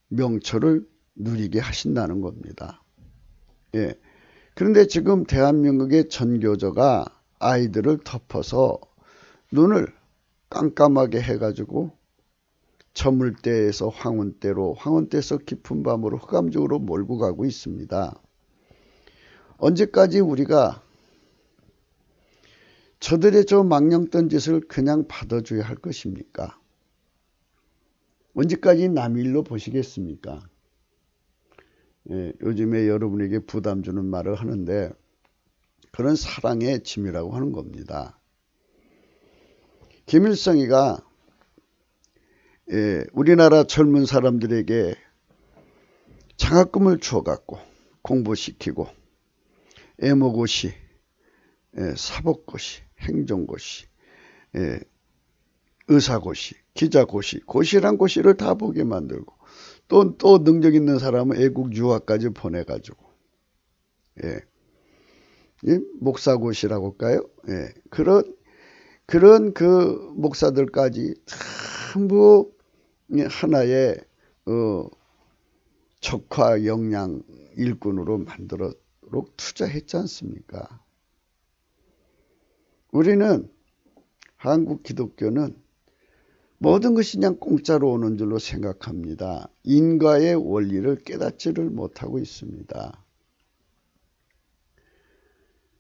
명철을 누리게 하신다는 겁니다. 그런데 지금 대한민국의 전교조가 아이들을 덮어서 눈을 깜깜하게 해가지고 저물대에서 황혼대로, 황혼대에서 깊은 밤으로 흑암적으로 몰고 가고 있습니다. 언제까지 우리가 저들의 저 망령된 짓을 그냥 받아줘야 할 것입니까? 언제까지 남의 일로 보시겠습니까? 요즘에 여러분에게 부담 주는 말을 하는데 그런 사랑의 짐이라고 하는 겁니다. 김일성이가 우리나라 젊은 사람들에게 장학금을 주어갖고 공부시키고 애모고시, 사법고시, 행정고시, 의사고시, 기자고시, 고시란 고시를 다 보게 만들고 또 능력 있는 사람은 애국 유학까지 보내가지고 목사고시라고 할까요? 그런 그 목사들까지 전부 하나의 적화 역량 일꾼으로 만들도록 투자했지 않습니까? 우리는 한국 기독교는 모든 것이 그냥 공짜로 오는 줄로 생각합니다. 인과의 원리를 깨닫지를 못하고 있습니다.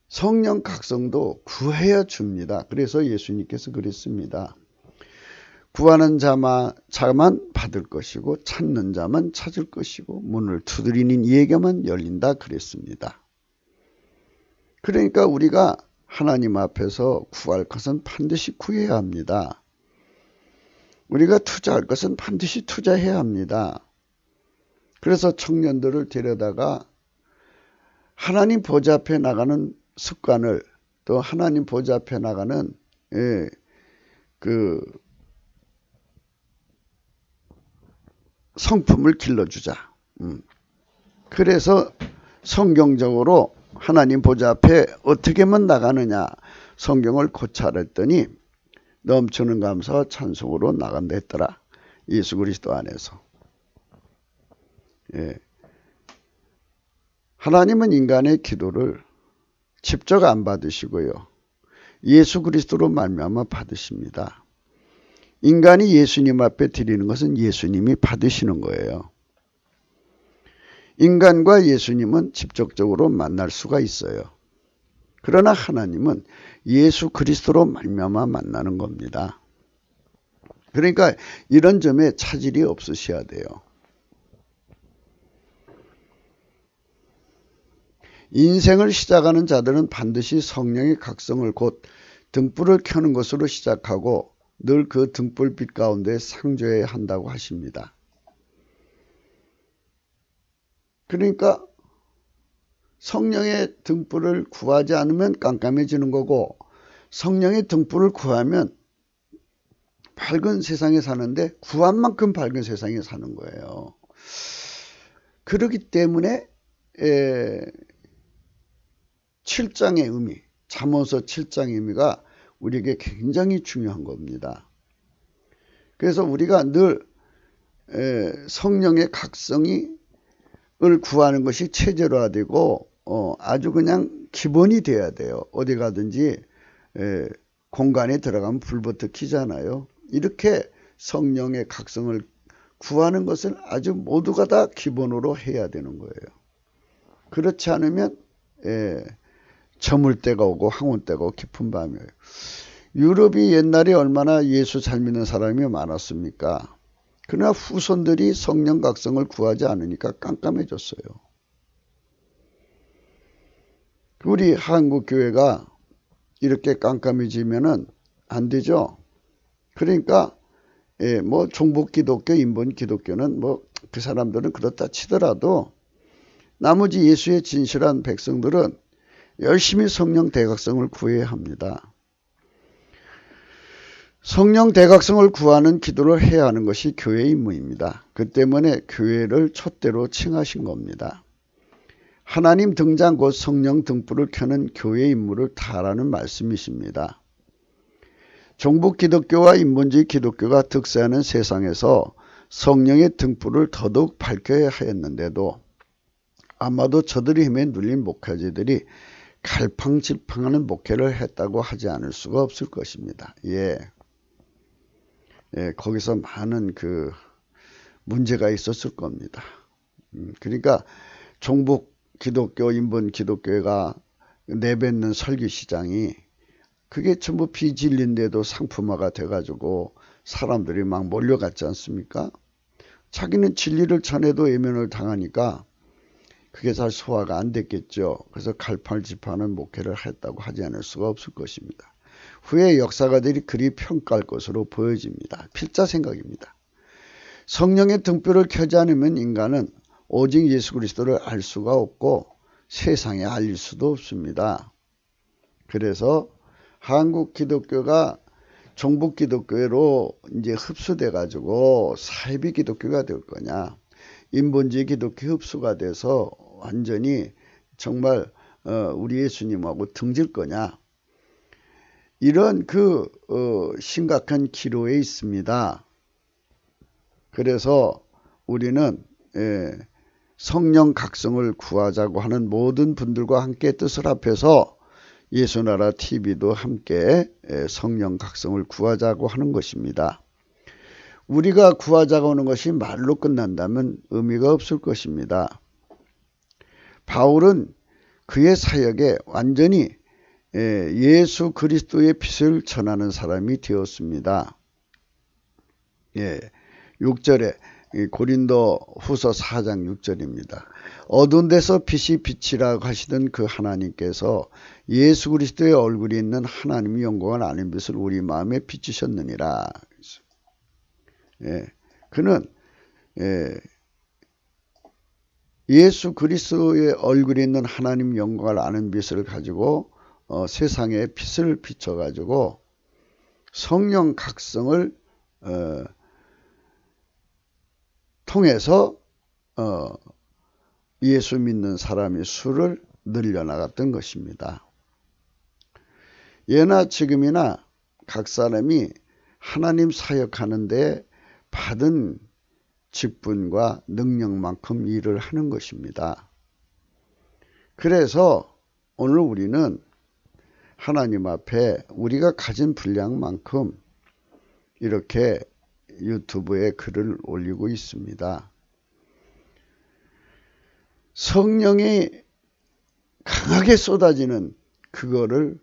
성령 각성도 구해야 줍니다. 그래서 예수님께서 그랬습니다. 구하는 자만 받을 것이고 찾는 자만 찾을 것이고 문을 두드리는 이에게만 열린다 그랬습니다. 그러니까 우리가 하나님 앞에서 구할 것은 반드시 구해야 합니다. 우리가 투자할 것은 반드시 투자해야 합니다. 그래서 청년들을 데려다가 하나님 보좌 앞에 나가는 습관을, 또 하나님 보좌 앞에 나가는 그 성품을 길러주자. 그래서 성경적으로 하나님 보좌 앞에 어떻게만 나가느냐, 성경을 고찰했더니 넘치는 감사와 찬송으로 나간다 했더라. 예수 그리스도 안에서. 하나님은 인간의 기도를 직접 안 받으시고요. 예수 그리스도로 말미암아 받으십니다. 인간이 예수님 앞에 드리는 것은 예수님이 받으시는 거예요. 인간과 예수님은 직접적으로 만날 수가 있어요. 그러나 하나님은 예수 그리스도로 말미암아 만나는 겁니다. 그러니까 이런 점에 차질이 없으셔야 돼요. 인생을 시작하는 자들은 반드시 성령의 각성을 곧 등불을 켜는 것으로 시작하고 늘 그 등불빛 가운데 상조해야 한다고 하십니다. 그러니까 성령의 등불을 구하지 않으면 깜깜해지는 거고 성령의 등불을 구하면 밝은 세상에 사는데 구한 만큼 밝은 세상에 사는 거예요. 그렇기 때문에 7장의 의미, 잠언서 7장의 의미가 우리에게 굉장히 중요한 겁니다. 그래서 우리가 늘 성령의 각성을 구하는 것이 체제화되고 아주 그냥 기본이 돼야 돼요. 어디 가든지 공간에 들어가면 불부터 켜잖아요. 이렇게 성령의 각성을 구하는 것을 아주 모두가 다 기본으로 해야 되는 거예요. 그렇지 않으면 저물 때가 오고 항온 때가 오고 깊은 밤이에요. 유럽이 옛날에 얼마나 예수 잘 믿는 사람이 많았습니까? 그러나 후손들이 성령 각성을 구하지 않으니까 깜깜해졌어요. 우리 한국 교회가 이렇게 깜깜해지면은 안 되죠. 그러니까 뭐 종북 기독교, 인본 기독교는 뭐 그 사람들은 그렇다 치더라도 나머지 예수의 진실한 백성들은 열심히 성령 대각성을 구해야 합니다. 성령 대각성을 구하는 기도를 해야 하는 것이 교회의 임무입니다. 그 때문에 교회를 촛대로 칭하신 겁니다. 하나님 등장 곧 성령 등불을 켜는 교회의 임무를 다하라는 말씀이십니다. 종북 기독교와 인본주의 기독교가 득세하는 세상에서 성령의 등불을 더더욱 밝혀야 하였는데도 아마도 저들의 힘에 눌린 목회자들이 갈팡질팡하는 목회를 했다고 하지 않을 수가 없을 것입니다. 거기서 많은 그 문제가 있었을 겁니다. 그러니까 종북 기독교, 인본 기독교가 내뱉는 설교 시장이 그게 전부 비진리인데도 상품화가 돼가지고 사람들이 막 몰려갔지 않습니까? 자기는 진리를 전해도 외면을 당하니까 그게 잘 소화가 안 됐겠죠. 그래서 갈팡질팡하는 목회를 했다고 하지 않을 수가 없을 것입니다. 후에 역사가들이 그리 평가할 것으로 보여집니다. 필자 생각입니다. 성령의 등불을 켜지 않으면 인간은 오직 예수 그리스도를 알 수가 없고 세상에 알릴 수도 없습니다. 그래서 한국 기독교가 종북 기독교로 이제 흡수돼 가지고 사이비 기독교가 될 거냐, 인본주의 기독교 흡수가 돼서 완전히 정말 우리 예수님하고 등질 거냐, 이런 심각한 기로에 있습니다. 그래서 우리는 성령 각성을 구하자고 하는 모든 분들과 함께 뜻을 합해서 예수나라 TV도 함께 성령 각성을 구하자고 하는 것입니다. 우리가 구하자고 하는 것이 말로 끝난다면 의미가 없을 것입니다. 바울은 그의 사역에 완전히 예수 그리스도의 빛을 전하는 사람이 되었습니다. 6절에 고린도 후서 4장 6절입니다. 어두운 데서 빛이 빛이라고 하시던 그 하나님께서 예수 그리스도의 얼굴이 있는 하나님의 영광을 아는 빛을 우리 마음에 비추셨느니라. 그는 예수 그리스도의 얼굴이 있는 하나님 영광을 아는 빛을 가지고 세상에 빛을 비춰가지고 성령 각성을 통해서 예수 믿는 사람의 수를 늘려나갔던 것입니다. 예나 지금이나 각 사람이 하나님 사역하는데 받은 직분과 능력만큼 일을 하는 것입니다. 그래서 오늘 우리는 하나님 앞에 우리가 가진 분량만큼 이렇게 유튜브에 글을 올리고 있습니다. 성령이 강하게 쏟아지는 그거를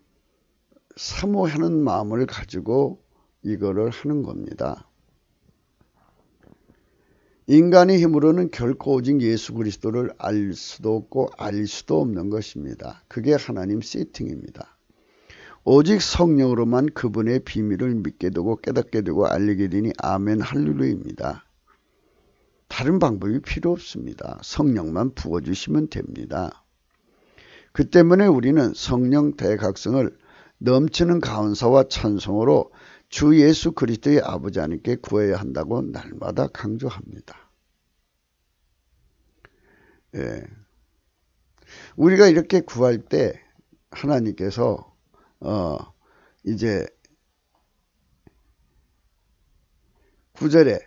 사모하는 마음을 가지고 이거를 하는 겁니다. 인간의 힘으로는 결코 오직 예수 그리스도를 알 수도 없고 알 수도 없는 것입니다. 그게 하나님 세팅입니다. 오직 성령으로만 그분의 비밀을 믿게 되고 깨닫게 되고 알리게 되니 아멘 할렐루야입니다. 다른 방법이 필요 없습니다. 성령만 부어주시면 됩니다. 그 때문에 우리는 성령 대각성을 넘치는 감사와 찬송으로 주 예수 그리스도의 아버지 하나님께 구해야 한다고 날마다 강조합니다. 예. 우리가 이렇게 구할 때 하나님께서 이제 9절에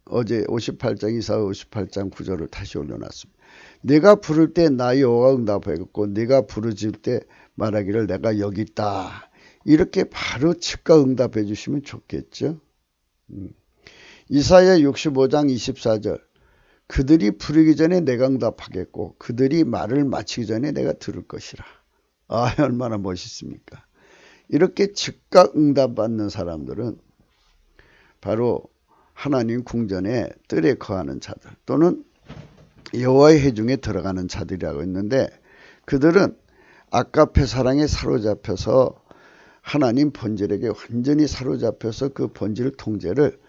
어제 58장 이사 58장 9절을 다시 올려놨습니다. 내가 부를 때 나 여호와가 응답하였고 내가 부르짖을 때 말하기를 내가 여기 있다. 이렇게 바로 즉각 응답해 주시면 좋겠죠. 이사야 65장 24절 그들이 부르기 전에 내가 응답하겠고 그들이 말을 마치기 전에 내가 들을 것이라. 아, 얼마나 멋있습니까? 이렇게 즉각 응답받는 사람들은 바로 하나님 궁전에 뜰에 거하는 자들 또는 여호와의 회중에 들어가는 자들이라고 했는데 그들은 아까페 사랑에 사로잡혀서 하나님 본질에게 완전히 사로잡혀서 그 본질 통제를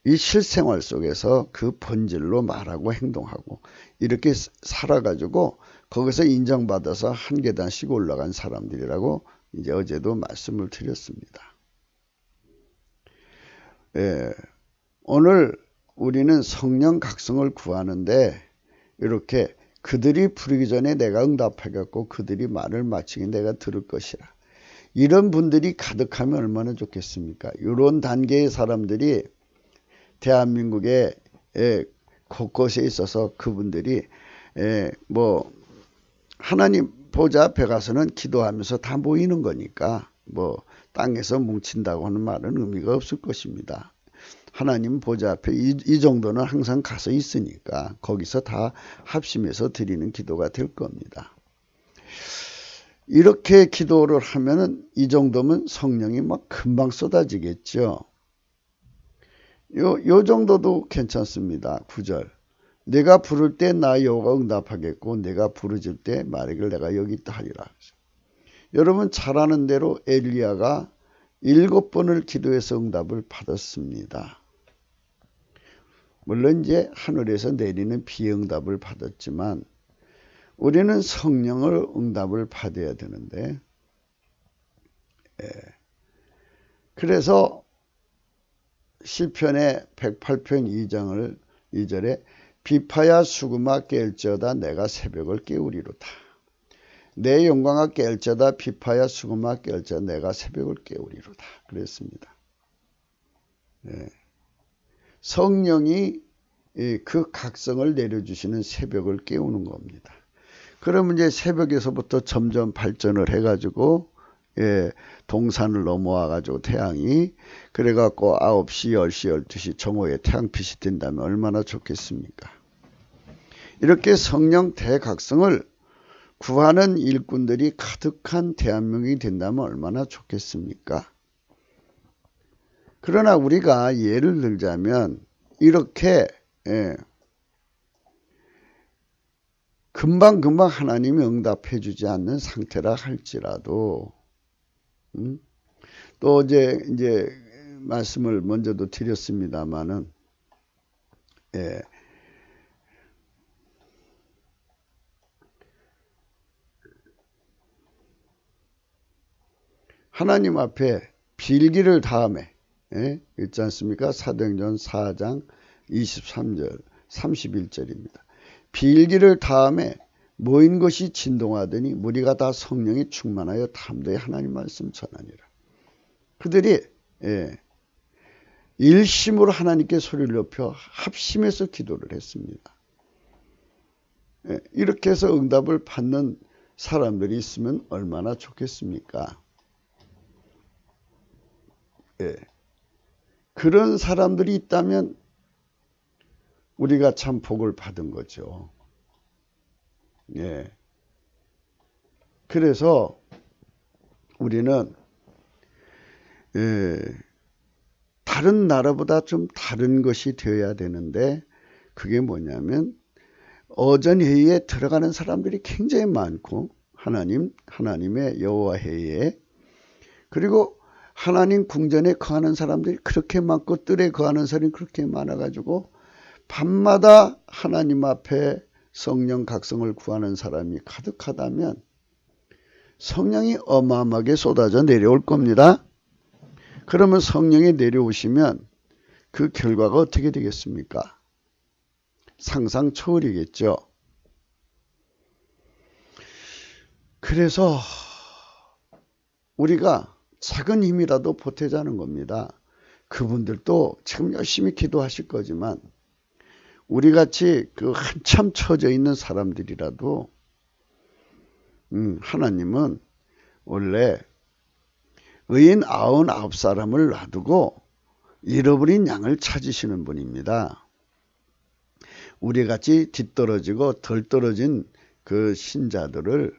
이 실생활 속에서 그 본질로 말하고 행동하고 이렇게 살아가지고 거기서 인정받아서 한 계단씩 올라간 사람들이라고 이제 어제도 말씀을 드렸습니다. 예, 오늘 우리는 성령 각성을 구하는데 이렇게 그들이 부르기 전에 내가 응답하겠고 그들이 말을 마치기 내가 들을 것이라. 이런 분들이 가득하면 얼마나 좋겠습니까? 이런 단계의 사람들이 대한민국의 곳곳에 있어서 그분들이 뭐 하나님 보좌 앞에 가서는 기도하면서 다 모이는 거니까 뭐 땅에서 뭉친다고 하는 말은 의미가 없을 것입니다. 하나님 보좌 앞에 이 정도는 항상 가서 있으니까 거기서 다 합심해서 드리는 기도가 될 겁니다. 이렇게 기도를 하면은 이 정도면 성령이 막 금방 쏟아지겠죠. 요 정도도 괜찮습니다. 9절. 내가 부를 때 나 여호와가 응답하겠고 내가 부르짖을 때 말하기를 내가 여기 있다 하리라. 여러분 잘 아는 대로 엘리야가 7번을 기도해서 응답을 받았습니다. 물론 이제 하늘에서 내리는 비의 응답을 받았지만 우리는 성령을 응답을 받아야 되는데 그래서 시편의 108편 2절에 비파야 수금아 깰지어다 내가 새벽을 깨우리로다. 내 영광아 깰지어다 비파야 수금아 깰지어다 내가 새벽을 깨우리로다. 그랬습니다. 성령이 그 각성을 내려주시는 새벽을 깨우는 겁니다. 그러면 이제 새벽에서부터 점점 발전을 해가지고 동산을 넘어와 가지고 태양이 그래갖고 9시, 10시, 12시 정오에 태양빛이 뜬다면 얼마나 좋겠습니까? 이렇게 성령 대각성을 구하는 일꾼들이 가득한 대한민국이 된다면 얼마나 좋겠습니까? 그러나 우리가 예를 들자면 이렇게 금방금방 하나님이 응답해 주지 않는 상태라 할지라도 또 이제 말씀을 먼저도 드렸습니다마는 하나님 앞에 빌기를 다음에 있지 않습니까? 사도행전 4장 23절 31절입니다. 빌기를 다음에 모인 것이 진동하더니 무리가 다 성령이 충만하여 담대히 하나님 말씀 전하니라. 그들이 일심으로 하나님께 소리를 높여 합심해서 기도를 했습니다. 이렇게 해서 응답을 받는 사람들이 있으면 얼마나 좋겠습니까? 예. 그런 사람들이 있다면 우리가 참 복을 받은 거죠. 예. 그래서 우리는 다른 나라보다 좀 다른 것이 되어야 되는데 그게 뭐냐면 어전회의에 들어가는 사람들이 굉장히 많고 하나님의 여호와회의에 그리고 하나님 궁전에 거하는 사람들이 그렇게 많고 뜰에 거하는 사람이 그렇게 많아가지고 밤마다 하나님 앞에 성령 각성을 구하는 사람이 가득하다면 성령이 어마어마하게 쏟아져 내려올 겁니다. 그러면 성령이 내려오시면 그 결과가 어떻게 되겠습니까? 상상 초월이겠죠. 그래서 우리가 작은 힘이라도 보태자는 겁니다. 그분들도 지금 열심히 기도하실 거지만 우리같이 그 한참 처져 있는 사람들이라도 하나님은 원래 의인 99사람을 놔두고 잃어버린 양을 찾으시는 분입니다. 우리같이 뒤떨어지고 덜 떨어진 그 신자들을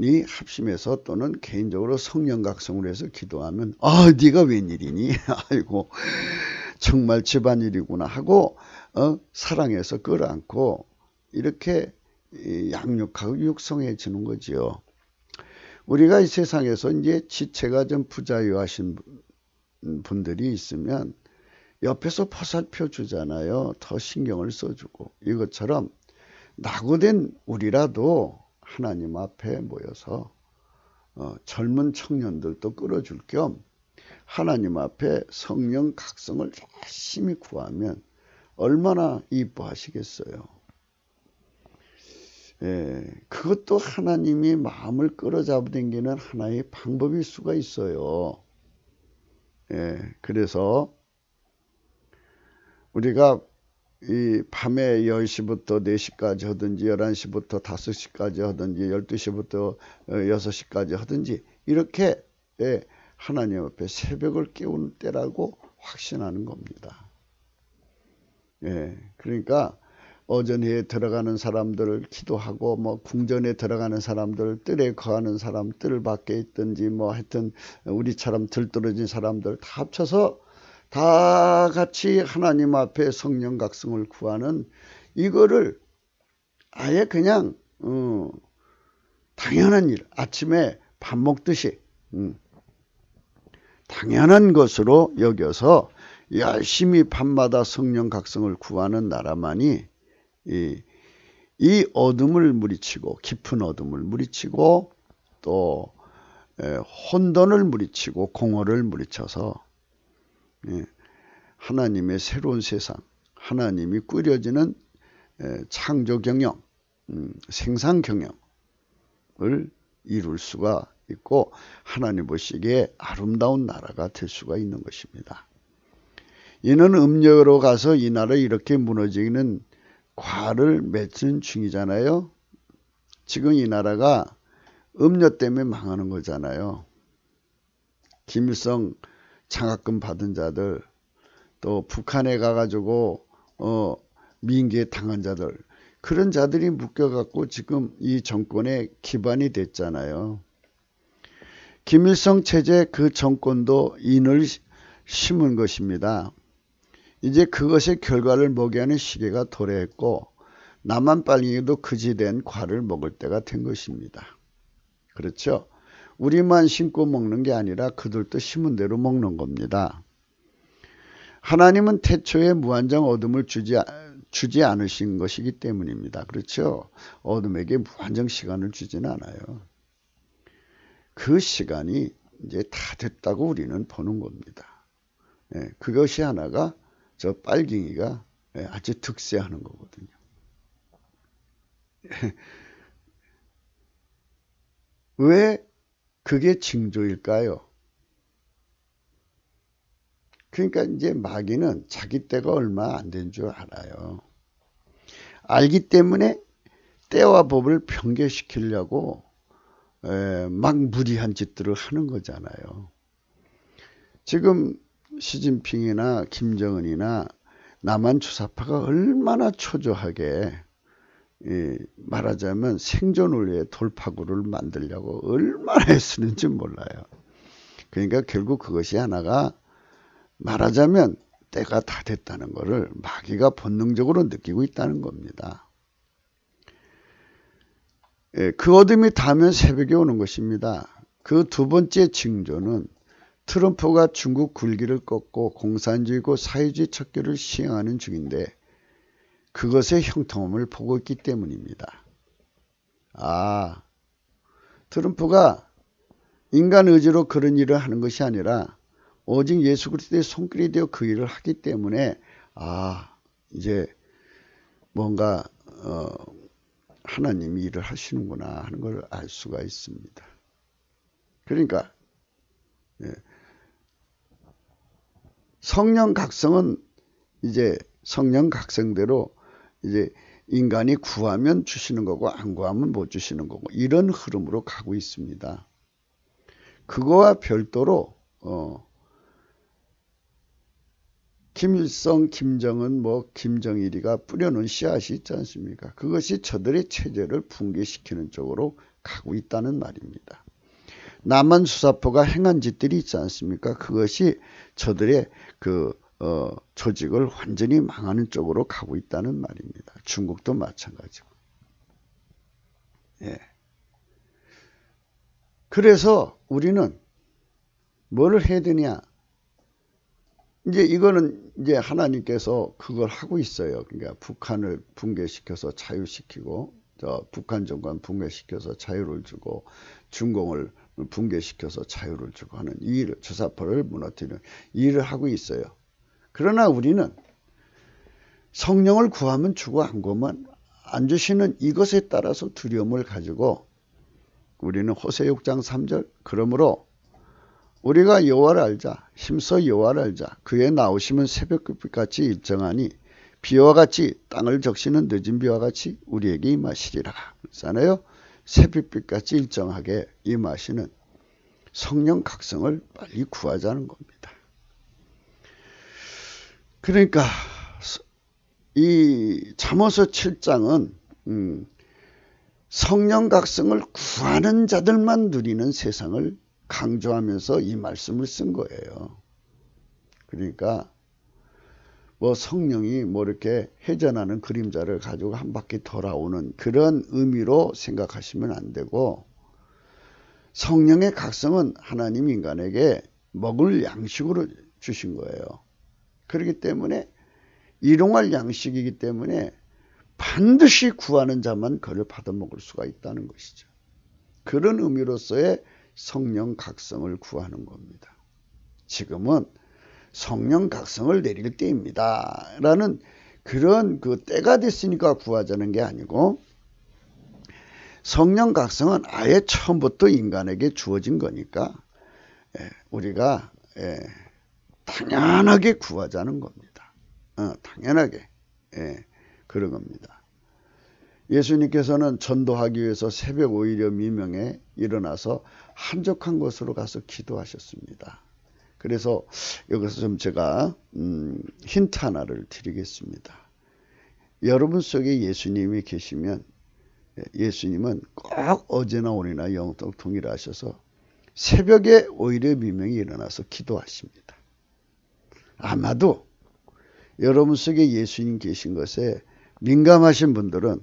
이 합심해서 또는 개인적으로 성령 각성을 해서 기도하면 네가 웬일이니? 아이고 정말 집안일이구나 하고 사랑해서 끌어안고 이렇게 양육하고 육성해지는 거지요. 우리가 이 세상에서 이제 지체가 좀 부자유하신 분들이 있으면 옆에서 보살펴 주잖아요. 더 신경을 써주고. 이것처럼 낙오된 우리라도 하나님 앞에 모여서 젊은 청년들도 끌어줄 겸 하나님 앞에 성령 각성을 열심히 구하면 얼마나 이뻐하시겠어요. 그것도 하나님이 마음을 끌어잡아당기는 하나의 방법일 수가 있어요. 그래서 우리가 이 밤에 10시부터 4시까지 하든지 11시부터 5시까지 하든지 12시부터 6시까지 하든지 이렇게 하나님 앞에 새벽을 깨우는 때라고 확신하는 겁니다. 그러니까 어전회에 들어가는 사람들을 기도하고 뭐 궁전에 들어가는 사람들, 뜰에 거하는 사람, 뜰 밖에 있든지 뭐 하여튼 우리처럼 들떨어진 사람들 다 합쳐서 다 같이 하나님 앞에 성령 각성을 구하는 이거를 아예 그냥 당연한 일, 아침에 밥 먹듯이 당연한 것으로 여겨서 열심히 밤마다 성령 각성을 구하는 나라만이 이 어둠을 물리치고 깊은 어둠을 물리치고 또 혼돈을 물리치고 공허를 물리쳐서 하나님의 새로운 세상, 하나님이 꾸려지는 창조 경영, 생산 경영을 이룰 수가 있고 하나님 보시기에 아름다운 나라가 될 수가 있는 것입니다. 이는 음력으로 가서 이 나라 이렇게 무너지는 과를 맺는 중이잖아요. 지금 이 나라가 음력 때문에 망하는 거잖아요. 김일성 장학금 받은 자들, 또 북한에 가가지고 민기에 당한 자들, 그런 자들이 묶여갖고 지금 이 정권의 기반이 됐잖아요. 김일성 체제 그 정권도 인을 심은 것입니다. 이제 그것의 결과를 먹게 하는 시기가 도래했고 남한 빨갱이도 그지된 과를 먹을 때가 된 것입니다. 그렇죠? 우리만 심고 먹는 게 아니라 그들도 심은 대로 먹는 겁니다. 하나님은 태초에 무한정 어둠을 주지 않으신 것이기 때문입니다. 그렇죠? 어둠에게 무한정 시간을 주지는 않아요. 그 시간이 이제 다 됐다고 우리는 보는 겁니다. 그것이 하나가 저 빨갱이가 아주 득세하는 거거든요. 왜 그게 징조일까요? 그러니까 이제 마귀는 자기 때가 얼마 안 된 줄 알아요. 알기 때문에 때와 법을 변개시키려고 막 무리한 짓들을 하는 거잖아요. 지금 시진핑이나 김정은이나 남한 주사파가 얼마나 초조하게 말하자면 생존을 위해 돌파구를 만들려고 얼마나 애쓰는지 몰라요. 그러니까 결국 그것이 하나가 말하자면 때가 다 됐다는 것을 마귀가 본능적으로 느끼고 있다는 겁니다. 그 어둠이 닿으면 새벽이 오는 것입니다. 그 두 번째 징조는 트럼프가 중국 굴기를 꺾고 공산주의고 사회주의 척결을 시행하는 중인데 그것의 형통함을 보고 있기 때문입니다. 트럼프가 인간 의지로 그런 일을 하는 것이 아니라 오직 예수 그리스도의 손길이 되어 그 일을 하기 때문에 이제 뭔가 하나님이 일을 하시는구나 하는 걸 알 수가 있습니다. 그러니까 성령 각성은 이제 성령 각성대로 이제 인간이 구하면 주시는 거고 안 구하면 못 주시는 거고 이런 흐름으로 가고 있습니다. 그거와 별도로 김일성, 김정은, 김정일이가 뿌려놓은 씨앗이 있지 않습니까? 그것이 저들의 체제를 붕괴시키는 쪽으로 가고 있다는 말입니다. 남한 수사포가 행한 짓들이 있지 않습니까? 그것이 저들의 조직을 완전히 망하는 쪽으로 가고 있다는 말입니다. 중국도 마찬가지고. 그래서 우리는 뭘 해야 되냐? 이제 이거는 이제 하나님께서 그걸 하고 있어요. 그러니까 북한을 붕괴시켜서 자유시키고, 북한 정권 붕괴시켜서 자유를 주고, 중공을 붕괴시켜서 자유를 주고 하는 이 일을, 주사포를 무너뜨리는 이 일을 하고 있어요. 그러나 우리는 성령을 구하면 주고 안 구하면 안 주시는 이것에 따라서 두려움을 가지고 우리는 호세 6장 3절 그러므로 우리가 여호와를 알자 힘써 여호와를 알자 그의 나오심은 새벽빛같이 일정하니 비와 같이 땅을 적시는 늦은 비와 같이 우리에게 임하시리라. 그렇잖아요. 새벽빛같이 일정하게 임하시는 성령 각성을 빨리 구하자는 겁니다. 그러니까 이 잠언서 7장은 성령 각성을 구하는 자들만 누리는 세상을 강조하면서 이 말씀을 쓴 거예요. 그러니까 성령이 이렇게 회전하는 그림자를 가지고 한 바퀴 돌아오는 그런 의미로 생각하시면 안 되고 성령의 각성은 하나님 인간에게 먹을 양식으로 주신 거예요. 그렇기 때문에 일용할 양식이기 때문에 반드시 구하는 자만 그를 받아먹을 수가 있다는 것이죠. 그런 의미로서의 성령 각성을 구하는 겁니다. 지금은 성령 각성을 내릴 때입니다. 라는 그런 때가 됐으니까 구하자는 게 아니고 성령 각성은 아예 처음부터 인간에게 주어진 거니까 우리가 당연하게 구하자는 겁니다. 당연하게 그런 겁니다. 예수님께서는 전도하기 위해서 새벽 5일여 미명에 일어나서 한적한 곳으로 가서 기도하셨습니다. 그래서 여기서 좀 제가 힌트 하나를 드리겠습니다. 여러분 속에 예수님이 계시면 예수님은 꼭 어제나 오늘이나 영적 동일하셔서 새벽에 5일여 미명에 일어나서 기도하십니다. 아마도 여러분 속에 예수님 계신 것에 민감하신 분들은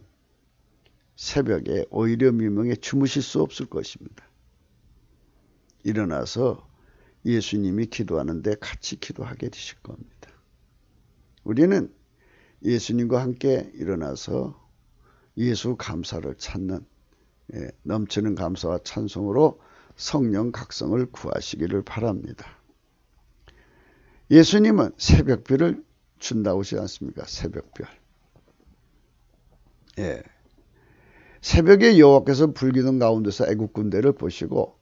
새벽에 5일여 미명에 주무실 수 없을 것입니다. 일어나서 예수님이 기도하는데 같이 기도하게 되실 겁니다. 우리는 예수님과 함께 일어나서 예수 감사를 찾는 넘치는 감사와 찬송으로 성령 각성을 구하시기를 바랍니다. 예수님은 새벽별을 준다고 하지 않습니까? 새벽별. 새벽에 여호와께서 불기둥 가운데서 애국 군대를 보시고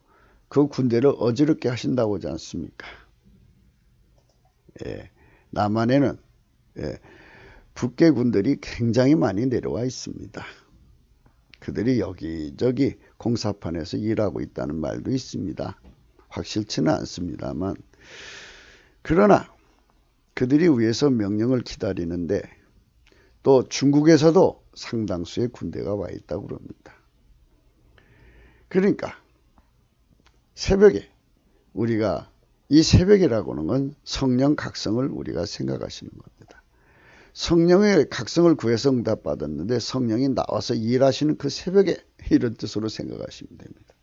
그 군대를 어지럽게 하신다고 하지 않습니까? 남한에는 북계 군들이 굉장히 많이 내려와 있습니다. 그들이 여기저기 공사판에서 일하고 있다는 말도 있습니다. 확실치는 않습니다만, 그러나 그들이 위에서 명령을 기다리는데 또 중국에서도 상당수의 군대가 와 있다고 그럽니다. 그러니까 새벽에 우리가 이 새벽이라고 하는 건 성령 각성을 우리가 생각하시는 겁니다. 성령의 각성을 구해서 응답받았는데 성령이 나와서 일하시는 그 새벽에 이런 뜻으로 생각하시면 됩니다.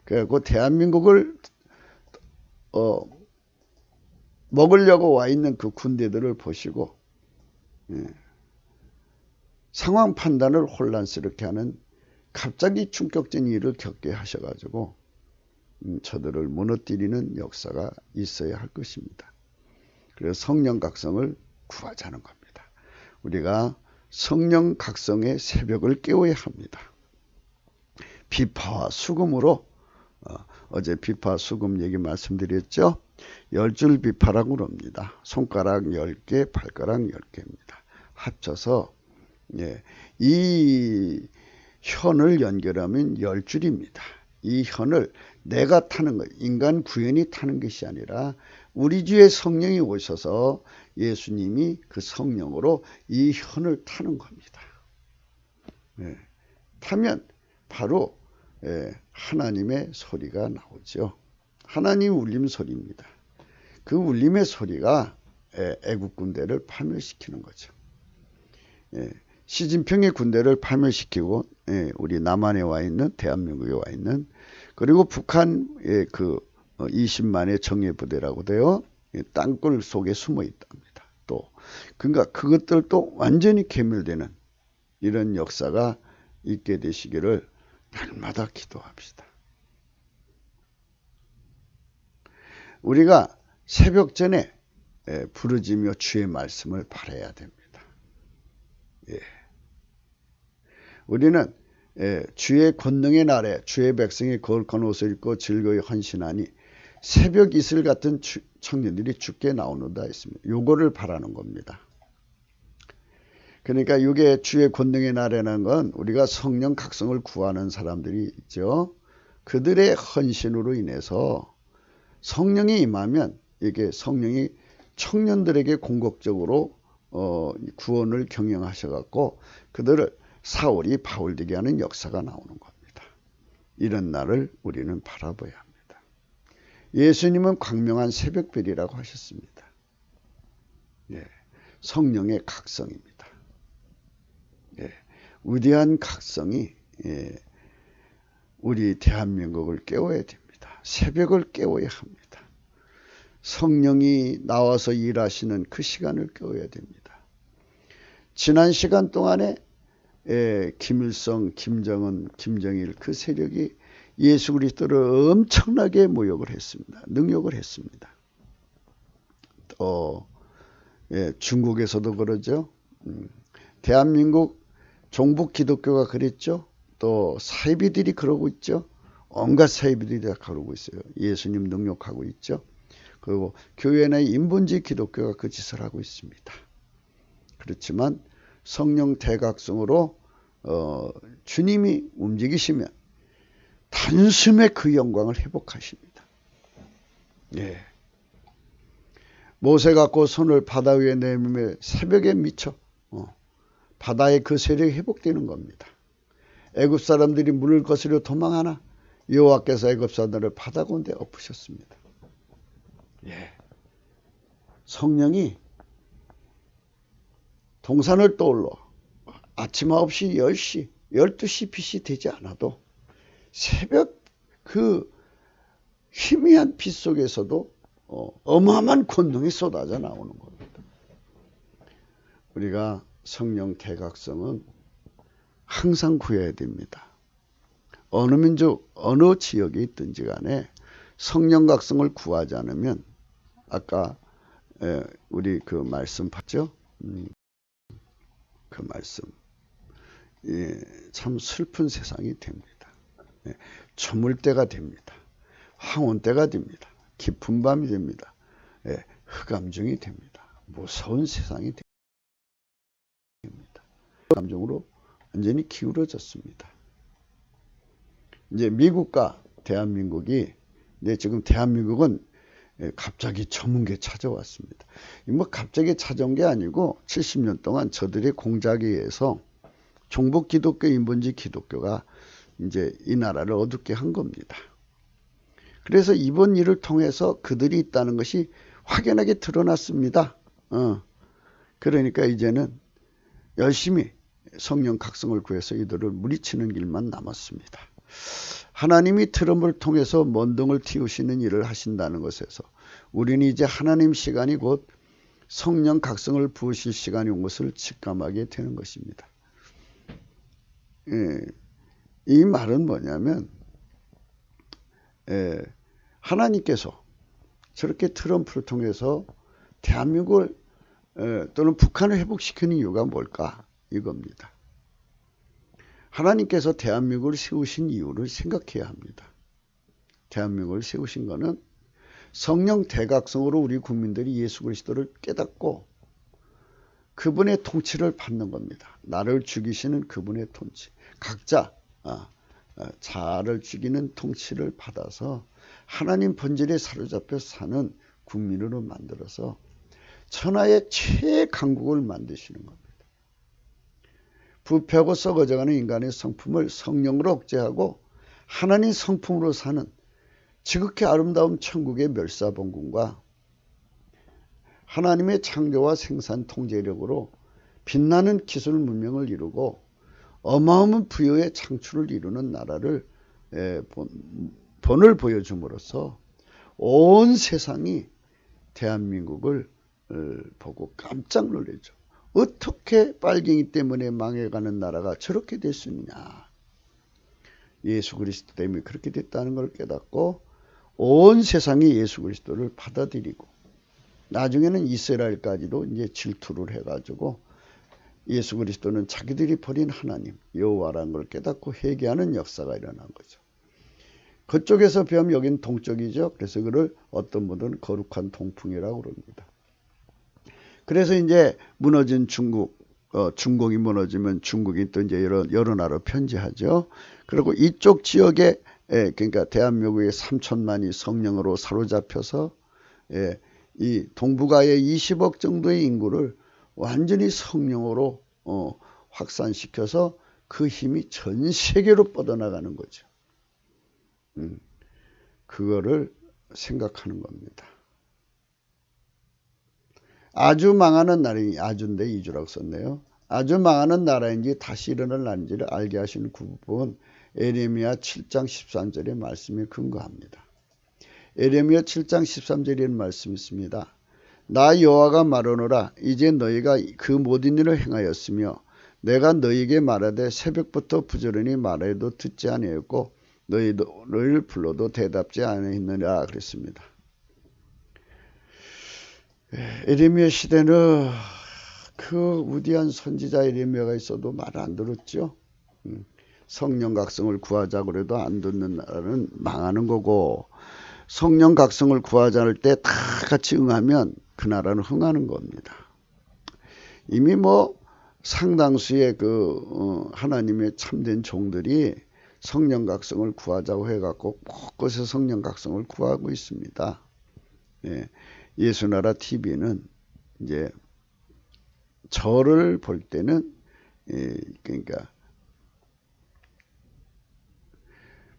그래서 대한민국을 먹으려고 와 있는 그 군대들을 보시고 상황 판단을 혼란스럽게 하는 갑자기 충격적인 일을 겪게 하셔가지고 저들을 무너뜨리는 역사가 있어야 할 것입니다. 그래서 성령 각성을 구하자는 겁니다. 우리가 성령 각성의 새벽을 깨워야 합니다. 비파와 수금으로 어제 비파 수금 얘기 말씀드렸죠. 10줄 비파라고 그럽니다. 손가락 10개, 발가락 10개입니다. 합쳐서 이 현을 연결하면 10줄입니다. 이 현을 내가 타는 것, 인간 구현이 타는 것이 아니라 우리 주에 성령이 오셔서 예수님이 그 성령으로 이 현을 타는 겁니다. 타면 바로 하나님의 소리가 나오죠. 하나님 울림 소리입니다. 그 울림의 소리가 애국 군대를 파멸시키는 거죠. 시진핑의 군대를 파멸시키고 우리 남한에 와 있는, 대한민국에 와 있는, 그리고 북한의 그 20만의 정예부대라고 돼요. 땅굴 속에 숨어 있답니다. 또 그러니까 그것들도 완전히 괴멸되는 이런 역사가 있게 되시기를 날마다 기도합시다. 우리가 새벽 전에 부르짖며 주의 말씀을 바라야 됩니다. 우리는 주의 권능의 날에 주의 백성이 거룩한 옷을 입고 즐거이 헌신하니 새벽 이슬 같은 청년들이 주께 나오는다 했습니다. 요거를 바라는 겁니다. 그러니까 이게 주의 권능의 날에는 건 우리가 성령 각성을 구하는 사람들이 있죠. 그들의 헌신으로 인해서 성령이 임하면 이게 성령이 청년들에게 공격적으로 구원을 경영하셔갖고 그들을 사울이 바울되게 하는 역사가 나오는 겁니다. 이런 날을 우리는 바라봐야 합니다. 예수님은 광명한 새벽별이라고 하셨습니다. 성령의 각성입니다. 위대한 각성이 우리 대한민국을 깨워야 됩니다. 새벽을 깨워야 합니다. 성령이 나와서 일하시는 그 시간을 깨워야 됩니다. 지난 시간 동안에 김일성, 김정은, 김정일 그 세력이 예수 그리스도를 엄청나게 모욕을 했습니다. 능욕을 했습니다. 또 중국에서도 그러죠. 대한민국 종북 기독교가 그랬죠. 또 사이비들이 그러고 있죠. 온갖 사이비들이 다 그러고 있어요. 예수님 능욕하고 있죠. 그리고 교회 내 인본주의 기독교가 그 짓을 하고 있습니다. 그렇지만 성령 대각성으로 주님이 움직이시면 단숨에 그 영광을 회복하십니다. 모세 갖고 손을 바다 위에 내밀며 새벽에 미쳐 바다의 그 세력이 회복되는 겁니다. 애굽 사람들이 물을 거스려 도망하나 여호와께서 애굽 사람들을 바다 가운데 엎으셨습니다. 성령이 동산을 떠올라 아침 9시, 10시, 12시 빛이 되지 않아도 새벽 그 희미한 빛 속에서도 어마어마한 권능이 쏟아져 나오는 겁니다. 우리가 성령 대각성은 항상 구해야 됩니다. 어느 민족, 어느 지역에 있든지 간에 성령 각성을 구하지 않으면 아까 우리 그 말씀 봤죠? 그 말씀. 참 슬픈 세상이 됩니다. 저물 때가 됩니다. 황혼 때가 됩니다. 깊은 밤이 됩니다. 흑암중이 됩니다. 무서운 세상이 됩니다. 감정으로 완전히 기울어졌습니다. 이제 미국과 대한민국이 이제 지금 대한민국은 갑자기 전문계 찾아왔습니다. 뭐 갑자기 찾아온 게 아니고 70년 동안 저들의 공작에 의해서 종북 기독교, 인본주의 기독교가 이제 이 나라를 어둡게 한 겁니다. 그래서 이번 일을 통해서 그들이 있다는 것이 확연하게 드러났습니다. 그러니까 이제는 열심히 성령 각성을 구해서 이들을 물리치는 길만 남았습니다. 하나님이 트럼프를 통해서 먼동을 틔우시는 일을 하신다는 것에서 우리는 이제 하나님 시간이 곧 성령 각성을 부으실 시간이 온 것을 직감하게 되는 것입니다. 이 말은 뭐냐면 하나님께서 저렇게 트럼프를 통해서 대한민국을 또는 북한을 회복시키는 이유가 뭘까? 이겁니다. 하나님께서 대한민국을 세우신 이유를 생각해야 합니다. 대한민국을 세우신 것은 성령 대각성으로 우리 국민들이 예수 그리스도를 깨닫고 그분의 통치를 받는 겁니다. 나를 죽이시는 그분의 통치. 각자 자아를 죽이는 통치를 받아서 하나님 본질에 사로잡혀 사는 국민으로 만들어서 천하의 최강국을 만드시는 겁니다. 부패하고 썩어져가는 인간의 성품을 성령으로 억제하고 하나님 성품으로 사는 지극히 아름다운 천국의 멸사봉군과 하나님의 창조와 생산 통제력으로 빛나는 기술 문명을 이루고 어마어마한 부여의 창출을 이루는 나라를 본을 보여줌으로써 온 세상이 대한민국을 보고 깜짝 놀라죠. 어떻게 빨갱이 때문에 망해가는 나라가 저렇게 될 수 있느냐. 예수 그리스도 때문에 그렇게 됐다는 걸 깨닫고 온 세상이 예수 그리스도를 받아들이고 나중에는 이스라엘까지도 이제 질투를 해가지고 예수 그리스도는 자기들이 버린 하나님 여호와라는 걸 깨닫고 회개하는 역사가 일어난 거죠. 그쪽에서 배우면 여긴 동쪽이죠. 그래서 그를 어떤 분들은 거룩한 동풍이라고 그럽니다. 그래서 이제 무너진 중국이 무너지면 중국이 또 이제 여러 나라로 편지하죠. 그리고 이쪽 지역에 그러니까 대한민국의 3천만이 성령으로 사로잡혀서 이 동북아의 20억 정도의 인구를 완전히 성령으로 확산시켜서 그 힘이 전 세계로 뻗어나가는 거죠. 그거를 생각하는 겁니다. 아주 망하는 나라인지 아주인데 이주라고 썼네요. 아주 망하는 나라인지 다시 일어날 날인지를 알게 하시는 그 부분 에레미야 7장 13절의 말씀에 근거합니다. 에레미야 7장 13절에는 말씀이 있습니다. 나 여호와가 말하노라 이제 너희가 그 모든 일을 행하였으며 내가 너희에게 말하되 새벽부터 부지런히 말해도 듣지 아니하였고 너희를 불러도 대답지 아니하였느니라 그랬습니다. 에레미야 시대는 그 위대한 선지자 에레미야가 있어도 말 안 들었죠. 성령 각성을 구하자 그래도 안 듣는 나라는 망하는 거고 성령 각성을 구하자 할 때 다 같이 응하면 그 나라는 흥하는 겁니다. 이미 뭐 상당수의 하나님의 참된 종들이 성령 각성을 구하자고 해갖고 곳곳에 성령 각성을 구하고 있습니다. 예수나라 TV는 이제 저를 볼 때는 그러니까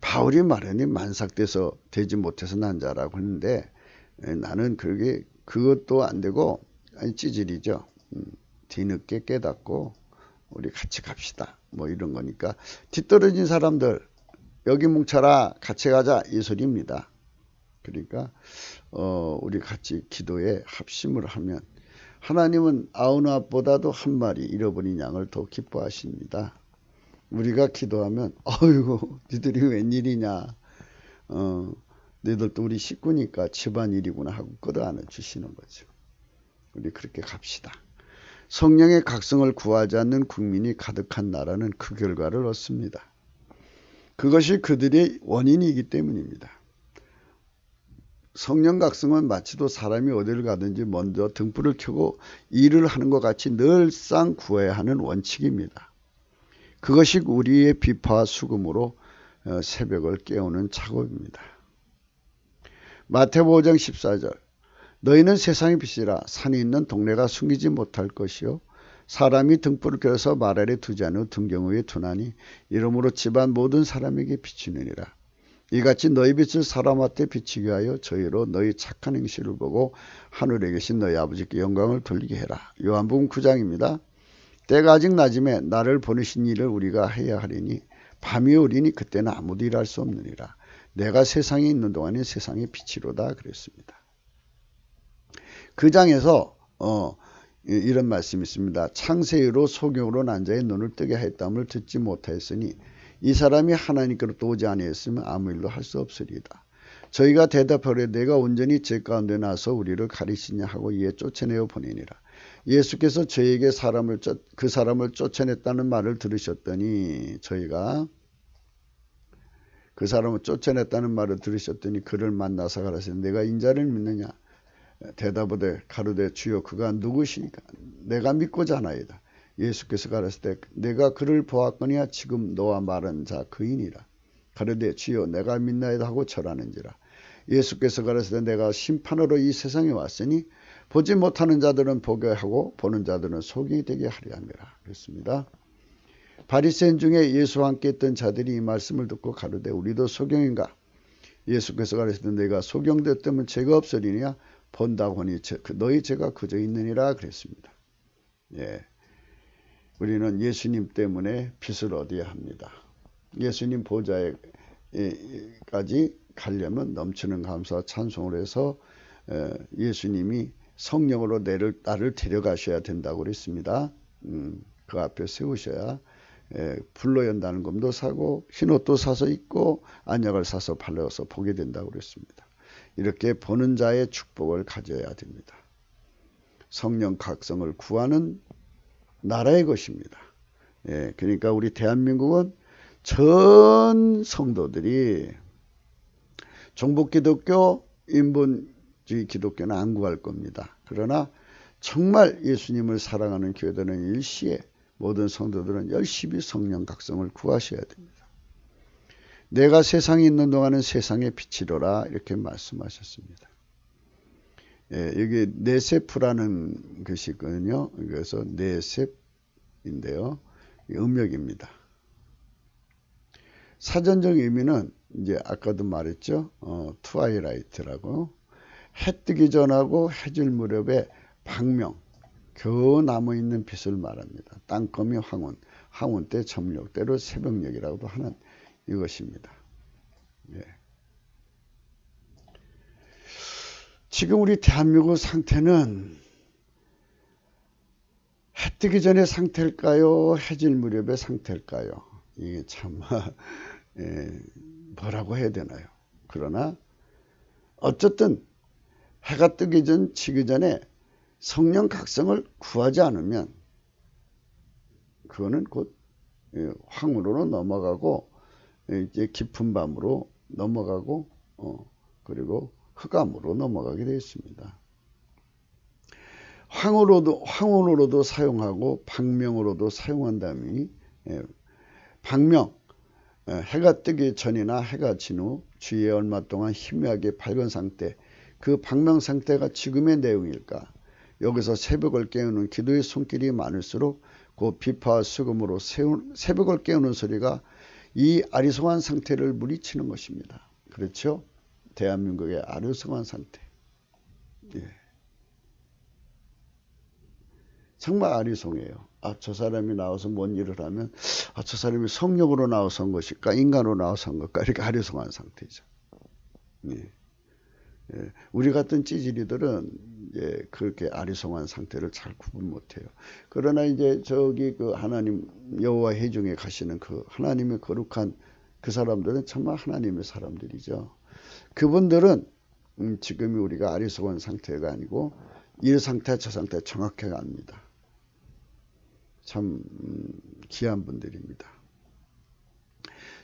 바울이 말하니 만삭돼서 되지 못해서 난 자라고 했는데 나는 그것도 안 되고 찌질이죠. 뒤늦게 깨닫고 우리 같이 갑시다. 뭐 이런 거니까 뒤떨어진 사람들 여기 뭉쳐라 같이 가자 이 소리입니다. 그러니까 우리 같이 기도에 합심을 하면 하나님은 아우나보다도 한 마리 잃어버린 양을 더 기뻐하십니다. 우리가 기도하면 어이구 니들이 웬일이냐 너희들도 우리 식구니까 집안일이구나 하고 끌어안아 주시는 거죠. 우리 그렇게 갑시다. 성령의 각성을 구하지 않는 국민이 가득한 나라는 그 결과를 얻습니다. 그것이 그들의 원인이기 때문입니다. 성령 각성은 마치도 사람이 어디를 가든지 먼저 등불을 켜고 일을 하는 것 같이 늘상 구해야 하는 원칙입니다. 그것이 우리의 비파와 수금으로 새벽을 깨우는 작업입니다. 마태복음 5장 14절 너희는 세상의 빛이라 산이 있는 동네가 숨기지 못할 것이요 사람이 등불을 켜서 말 아래 두지 않으 등경 위에 두나니 이러므로 집안 모든 사람에게 비추느니라. 이같이 너희 빛을 사람 앞에 비치게 하여 저희로 너희 착한 행실을 보고 하늘에 계신 너희 아버지께 영광을 돌리게 해라. 요한복음 9장입니다. 때가 아직 낮음에 나를 보내신 일을 우리가 해야 하리니 밤이 오리니 그때는 아무도 일할 수 없느니라. 내가 세상에 있는 동안에 세상의 빛이로다 그랬습니다. 그 장에서 이런 말씀이 있습니다. 창세기로 소경으로 난 자의 눈을 뜨게 했다함을 듣지 못하였으니 이 사람이 하나님께로부터 오지 아니했으면 아무 일도 할 수 없으리이다. 저희가 대답하되 내가 온전히 제 가운데 나서 우리를 가리시냐 하고 이에 쫓아내어 보내니라. 예수께서 저에게 그 사람을 쫓아냈다는 말을 들으셨더니 저희가 그 사람을 쫓아냈다는 말을 들으셨더니 그를 만나서 가라사대 내가 인자를 믿느냐 대답하되 가로되 주여 그가 누구시니까 내가 믿고자 하나이다. 예수께서 가라사대 내가 그를 보았거니와 지금 너와 말한 자 그이니라. 가로되 주여 내가 믿나이다 하고 절하는지라. 예수께서 가라사대 내가 심판으로 이 세상에 왔으니 보지 못하는 자들은 보게 하고 보는 자들은 소경이 되게 하려 함이라. 그렇습니다. 바리새인 중에 예수와 함께 있던 자들이 이 말씀을 듣고 가로되 우리도 소경인가. 예수께서 가라사대 내가 소경되었다면 죄가 없으리냐 본다고 하니 너희 죄가 그저 있느니라 그랬습니다. 예. 우리는 예수님 때문에 빛을 얻어야 합니다. 예수님 보좌에까지 가려면 넘치는 감사와 찬송을 해서 예수님이 성령으로 나를 데려가셔야 된다고 그랬습니다. 그 앞에 세우셔야 불로 연다는 검도 사고 흰옷도 사서 입고 안약을 사서 발라서 보게 된다고 그랬습니다. 이렇게 보는 자의 축복을 가져야 됩니다. 성령 각성을 구하는 나라의 것입니다. 예, 그러니까 우리 대한민국은 전 성도들이 종북기독교, 인본주의 기독교는 안 구할 겁니다. 그러나 정말 예수님을 사랑하는 교회들은 일시에 모든 성도들은 열심히 성령 각성을 구하셔야 됩니다. 내가 세상에 있는 동안은 세상의 빛이로라 이렇게 말씀하셨습니다. 예, 여기 네세프라는 것이 있거든요. 그래서 네셉인데요. 음역입니다. 사전적 의미는 이제 아까도 말했죠. 트와이라이트라고 해 뜨기 전하고 해질 무렵에 방명, 겨우 남아있는 빛을 말합니다. 땅거미 황혼 때 점력대로 새벽녘이라고도 하는 이것입니다. 예. 지금 우리 대한민국 상태는 해 뜨기 전의 상태일까요? 해질 무렵의 상태일까요? 이게 참 뭐라고 해야 되나요? 그러나 어쨌든 해가 뜨기 전 지기 전에 성령 각성을 구하지 않으면 그거는 곧 황홀로 넘어가고 이제 깊은 밤으로 넘어가고 그리고 흑암으로 넘어가게 되어 있습니다. 황홀로도 사용하고 방명으로도 사용한다니 방명 해가 뜨기 전이나 해가 진 후 주위에 얼마 동안 희미하게 밝은 상태 그 방명 상태가 지금의 내용일까. 여기서 새벽을 깨우는 기도의 손길이 많을수록 그 비파와 수금으로 새벽을 깨우는 소리가 이 아리송한 상태를 물리치는 것입니다. 그렇죠? 대한민국의 아리송한 상태. 예. 정말 아리송해요. 저 사람이 나와서 뭔 일을 하면 저 사람이 성령으로 나와서 한 것일까 인간으로 나와서 한 것일까 이렇게 아리송한 상태죠. 예. 예. 우리 같은 찌질이들은 그렇게 아리송한 상태를 잘 구분 못해요. 그러나 이제 저기 그 하나님 여호와 회중에 가시는 그 하나님의 거룩한 그 사람들은 정말 하나님의 사람들이죠. 그분들은 지금이 우리가 아리송한 상태가 아니고 이 상태 저 상태 정확하게 압니다. 참 귀한 분들입니다.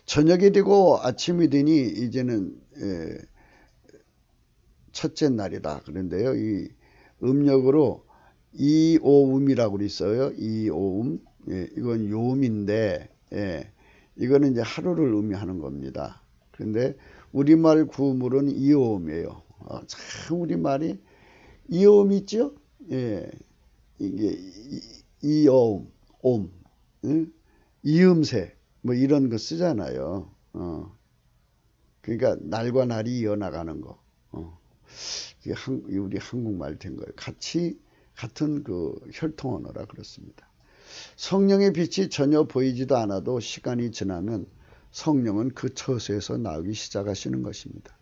저녁이 되고 아침이 되니 이제는 첫째 날이다. 그런데요, 이 음력으로 이오음이라고 있어요. 이오음, 이건 요음인데 이거는 이제 하루를 의미하는 겁니다. 그런데 우리말 구음으로는 이어음이에요. 참 우리말이 이어음 있죠? 예, 이게 이어음, 옴, 응? 이음새 뭐 이런 거 쓰잖아요. 그러니까 날과 날이 이어나가는 거. 이게 우리 한국말 된 거예요. 같은 그 혈통 언어라 그렇습니다. 성령의 빛이 전혀 보이지도 않아도 시간이 지나면 성령은 그 처소에서 나오기 시작하시는 것입니다.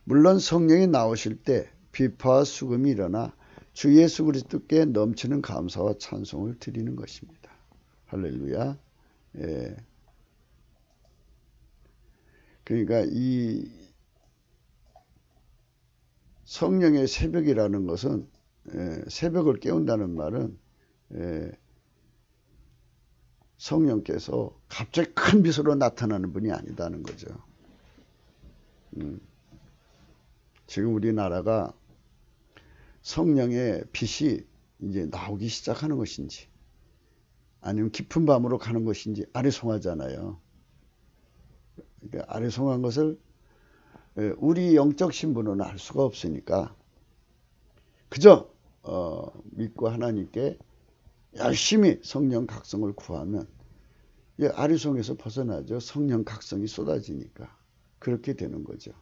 물론 성령이 나오실 때 비파와 수금이 일어나 주 예수 그리스도께 넘치는 감사와 찬송을 드리는 것입니다. 할렐루야. 예. 그러니까 이 성령의 새벽이라는 것은 새벽을 깨운다는 말은 성령께서 갑자기 큰 빛으로 나타나는 분이 아니다는 거죠. 지금 우리나라가 성령의 빛이 이제 나오기 시작하는 것인지 아니면 깊은 밤으로 가는 것인지 아리송하잖아요. 그러니까 아리송한 것을 우리 영적 신분은 알 수가 없으니까 그저 믿고 하나님께 열심히 성령 각성을 구하면 아리송에서 벗어나죠. 성령 각성이 쏟아지니까 그렇게 되는 거죠.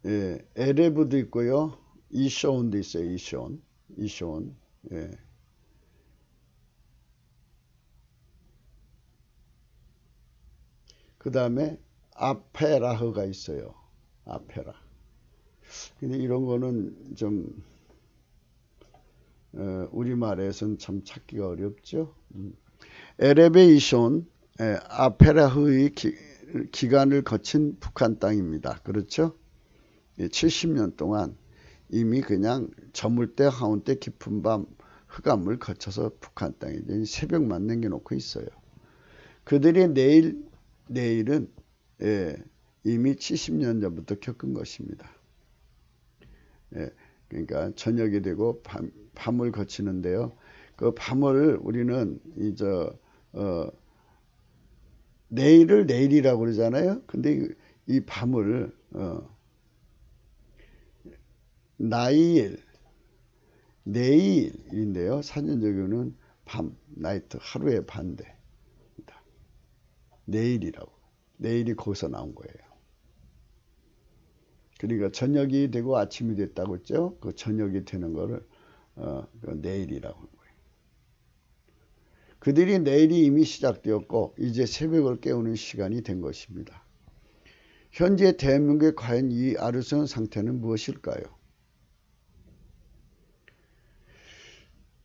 에레브도 있고요. 이쇼온도 있어요. 이쇼온. 예. 그 다음에 아페라흐가 있어요. 아페라. 근데 이런 거는 좀 우리말에서는 참 찾기가 어렵죠. 에레베이션 아페라흐의 기간을 거친 북한 땅입니다. 그렇죠? 70년 동안 이미 그냥 저물 때 하운 때 깊은 밤 흑암을 거쳐서 북한 땅에 새벽만 남겨놓고 있어요. 그들이 내일은 이미 70년 전부터 겪은 것입니다. 그러니까 저녁이 되고 밤을 거치는데요. 그 밤을 우리는 내일을 내일이라고 그러잖아요. 근데 이 밤을 내일인데요. 사전적으로는 밤, 나이트, 하루의 반대입니다. 내일이라고. 내일이 거기서 나온 거예요. 그러니까 저녁이 되고 아침이 됐다고 했죠. 그 저녁이 되는 거를 내일이라고 하는 거예요. 그들이 내일이 이미 시작되었고 이제 새벽을 깨우는 시간이 된 것입니다. 현재 대한민국의 과연 이 아리송한 상태는 무엇일까요?